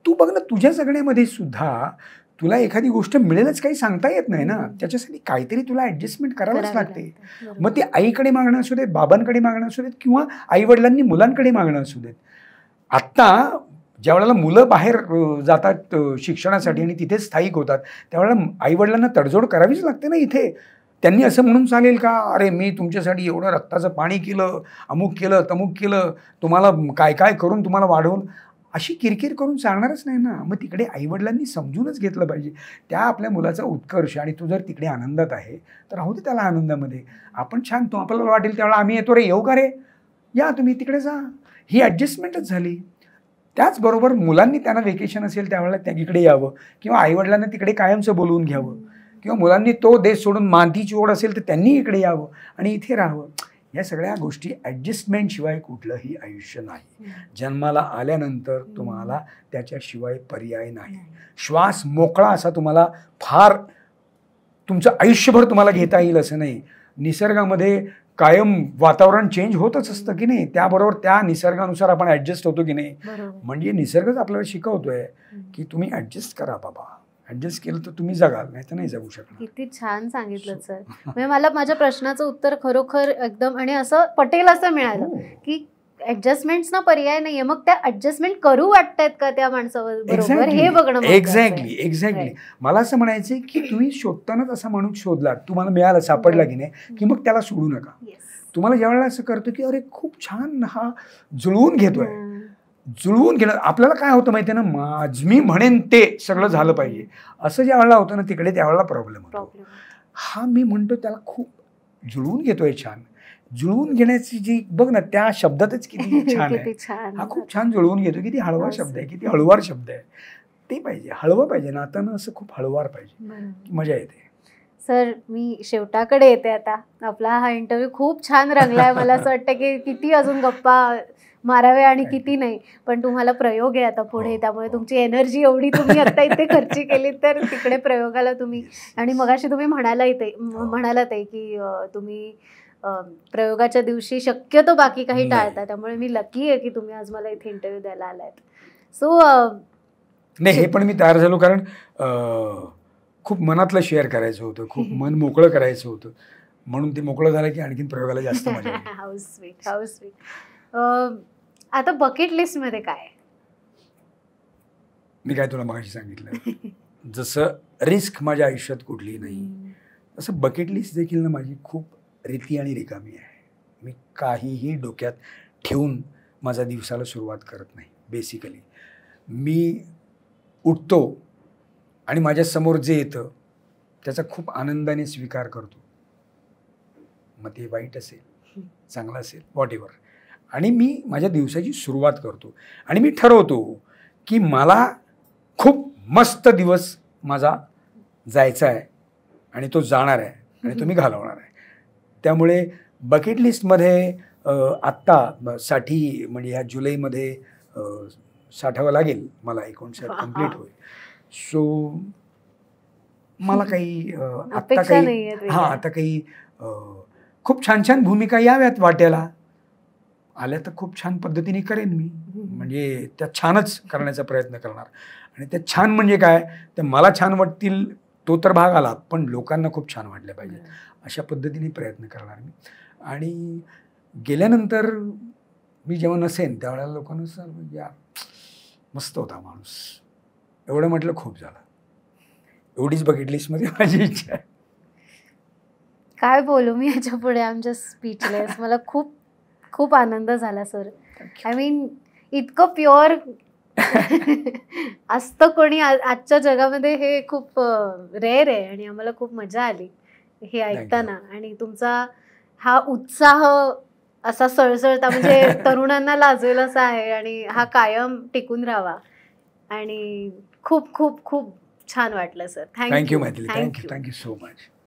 तू बघ ना, तुझ्या जगण्यामध्ये सुद्धा तुला एखादी गोष्ट मिळेलच काही सांगता येत नाही ना, त्याच्यासाठी काहीतरी तुला ॲडजस्टमेंट करावंच लागते. मग ते आईकडे मागणं असू देत, बाबांकडे मागणं असू देत किंवा आईवडिलांनी मुलांकडे मागणं असू देत. आत्ता ज्या वेळेला मुलं बाहेर जातात शिक्षणासाठी आणि तिथे स्थायिक होतात त्यावेळेला आईवडिलांना तडजोड करावीच लागते ना. इथे त्यांनी असं म्हणून चालेल का, अरे मी तुमच्यासाठी एवढं रक्ताचं पाणी केलं, अमुक केलं तमुक केलं, तुम्हाला काय काय करून तुम्हाला वाढवून, अशी किरकिर करून चालणारच नाही ना. मग तिकडे आईवडिलांनी समजूनच घेतलं पाहिजे त्या आपल्या मुलाचा उत्कर्ष. आणि तू जर तिकडे आनंदात आहे तर राहू दे त्याला आनंदामध्ये. आपण छान, तो आपल्याला वाटेल त्यावेळेला आम्ही येतो रे, येऊ का रे, या तुम्ही तिकडे जा, ही ॲडजस्टमेंटच झाली. त्याचबरोबर मुलांनी त्यांना वेकेशन असेल त्यावेळेला त्या इकडे यावं किंवा आईवडिलांना तिकडे कायमचं बोलवून घ्यावं किंवा मुलांनी तो देश सोडून मातीची ओढ असेल तर त्यांनी इकडे यावं आणि इथे राहावं. या सगळ्या गोष्टी ॲडजस्टमेंटशिवाय कुठलंही आयुष्य नाही. जन्माला आल्यानंतर तुम्हाला त्याच्याशिवाय पर्याय नाही. श्वास मोकळा असा तुम्हाला फार तुमचं आयुष्यभर तुम्हाला घेता येईल असं नाही. निसर्गामध्ये कायम वातावरण चेंज होतच असतं की नाही, त्याबरोबर त्या निसर्गानुसार आपण ॲडजस्ट होतो की नाही. म्हणजे निसर्गच आपल्याला शिकवतोय की तुम्ही ॲडजस्ट करा बाबा, ॲडजस्ट केलं तर तुम्ही जगाल, नाही तर नाही जगू शकणार. किती छान सांगितलं सर. म्हणजे मला माझ्या प्रश्नाचं उत्तर खरोखर एकदम आणि असं पटेल असं मिळालं की ॲडजस्टमेंट्सना पर्याय नाहीये. मग त्या ॲडजस्टमेंट करू वाटतायत का त्या माणसाबरोबर हे बघणं. एक्झॅक्टली. मला असं म्हणायचं की तुम्ही शोधतानाच असा माणूस शोधला, तुम्हाला मिळाला, सापडला की नाही, की मग त्याला सोडू नका. तुम्हाला ज्यावेळेला असं करतो की अरे खूप छान हा जुळवून घेतोय, जुळवून घेणं आपल्याला काय होतं माहिती आहे ना, मी म्हणेन ते सगळं झालं पाहिजे असं ज्या वेळेला होतं ना तिकडे त्यावेळेला प्रॉब्लेम होतो. हा मी म्हणतो त्याला खूप जुळवून घेतोय, छान जुळवून घेण्याची जी बघ ना त्या शब्दातच किती छान आहे. हा खूप छान जुळवून घेतो. किती हळवा शब्द आहे, किती हळुवार शब्द आहे. ते पाहिजे, हळवं पाहिजे, नाताना असं खूप हळुवार पाहिजे, मजा येते. सर मी शेवटाकडे येते आता. आपला हा इंटरव्ह्यू खूप छान रंगलाय. मला असं वाटतं की किती अजून गप्पा मारावे आणि किती नाही, पण तुम्हाला प्रयोग आहे आता पुढे, त्यामुळे तुमची एनर्जी एवढी तुम्ही आता इथे खर्ची केली तर तिकडे प्रयोगाला तुम्ही. आणि मगाशी तुम्ही म्हणालात की तुम्ही प्रयोगाच्या दिवशी शक्यतो बाकी काही टाळता, त्यामुळे मी लकी आहे की तुम्ही आज मला इथे इंटरव्ह्यू द्यायला आलात. सो नाही, हे पण मी तयार झालो कारण खूप मनातलं शेअर करायचं होतं, खूप मन मोकळं करायचं होतं, म्हणून ते मोकळं झालं की आणखीन प्रयोगाला जास्त मजा आली. How sweet, how sweet. आता बकेट लिस्ट मध्ये काय? मी काय तुला मगाशी सांगितलं, जसं रिस्क माझ्या आयुष्यात कुठली नाही तसं बकेट लिस्ट देखील ना माझी खूप रीती आणि रिकामी आहे. मी काहीही डोक्यात ठेवून माझा दिवसाला सुरुवात करत नाही. बेसिकली मी उठतो आणि माझ्यासमोर जे येतं त्याचा खूप आनंदाने स्वीकार करतो. मग ते वाईट असेल, चांगलं असेल, व्हॉट एव्हर, आणि मी माझ्या दिवसाची सुरुवात करतो आणि मी ठरवतो की मला खूप मस्त दिवस माझा जायचा आहे आणि तो जाणार आहे आणि तो मी घालवणार आहे. त्यामुळे बकेट लिस्टमध्ये आत्ता साठी म्हणजे ह्या जुलैमध्ये 60वा लागेल मला, 59 कंप्लीट होईल. सो मला काही आता अपेक्षा काही नाहीयेत हां वेगळ्या. आता काही खूप छान छान भूमिका याव्यात वाट्याला आल्या तर खूप छान पद्धतीने करेन मी. म्हणजे त्या छानच करण्याचा प्रयत्न करणार आणि त्या छान म्हणजे काय, ते मला छान वाटतील तो तर भाग आला, पण लोकांना खूप छान वाटल्या पाहिजेत अशा पद्धतीने प्रयत्न करणार मी. आणि गेल्यानंतर मी जेव्हा नसेन त्यावेळेला लोकांना सांगेन, या मस्त होता माणूस, एवढं म्हटलं खूप झालं. एवढीच बकेट लिस्टमध्ये माझी इच्छा आहे. काय बोलू मी याच्या पुढे, आय एम जस्ट स्पीचलेस. मला खूप खूप आनंद झाला सर. आय मीन इतकं प्युअर असतं कोणी आजच्या जगामध्ये हे खूप रेअर आहे आणि आम्हाला खूप मजा आली हे ऐकताना. आणि तुमचा हा उत्साह असा सळसळता म्हणजे तरुणांना लाजवेल असा आहे आणि हा कायम टिकून राहावा. आणि खूप खूप खूप छान वाटलं sir. Thank you Maithili, thank you so much.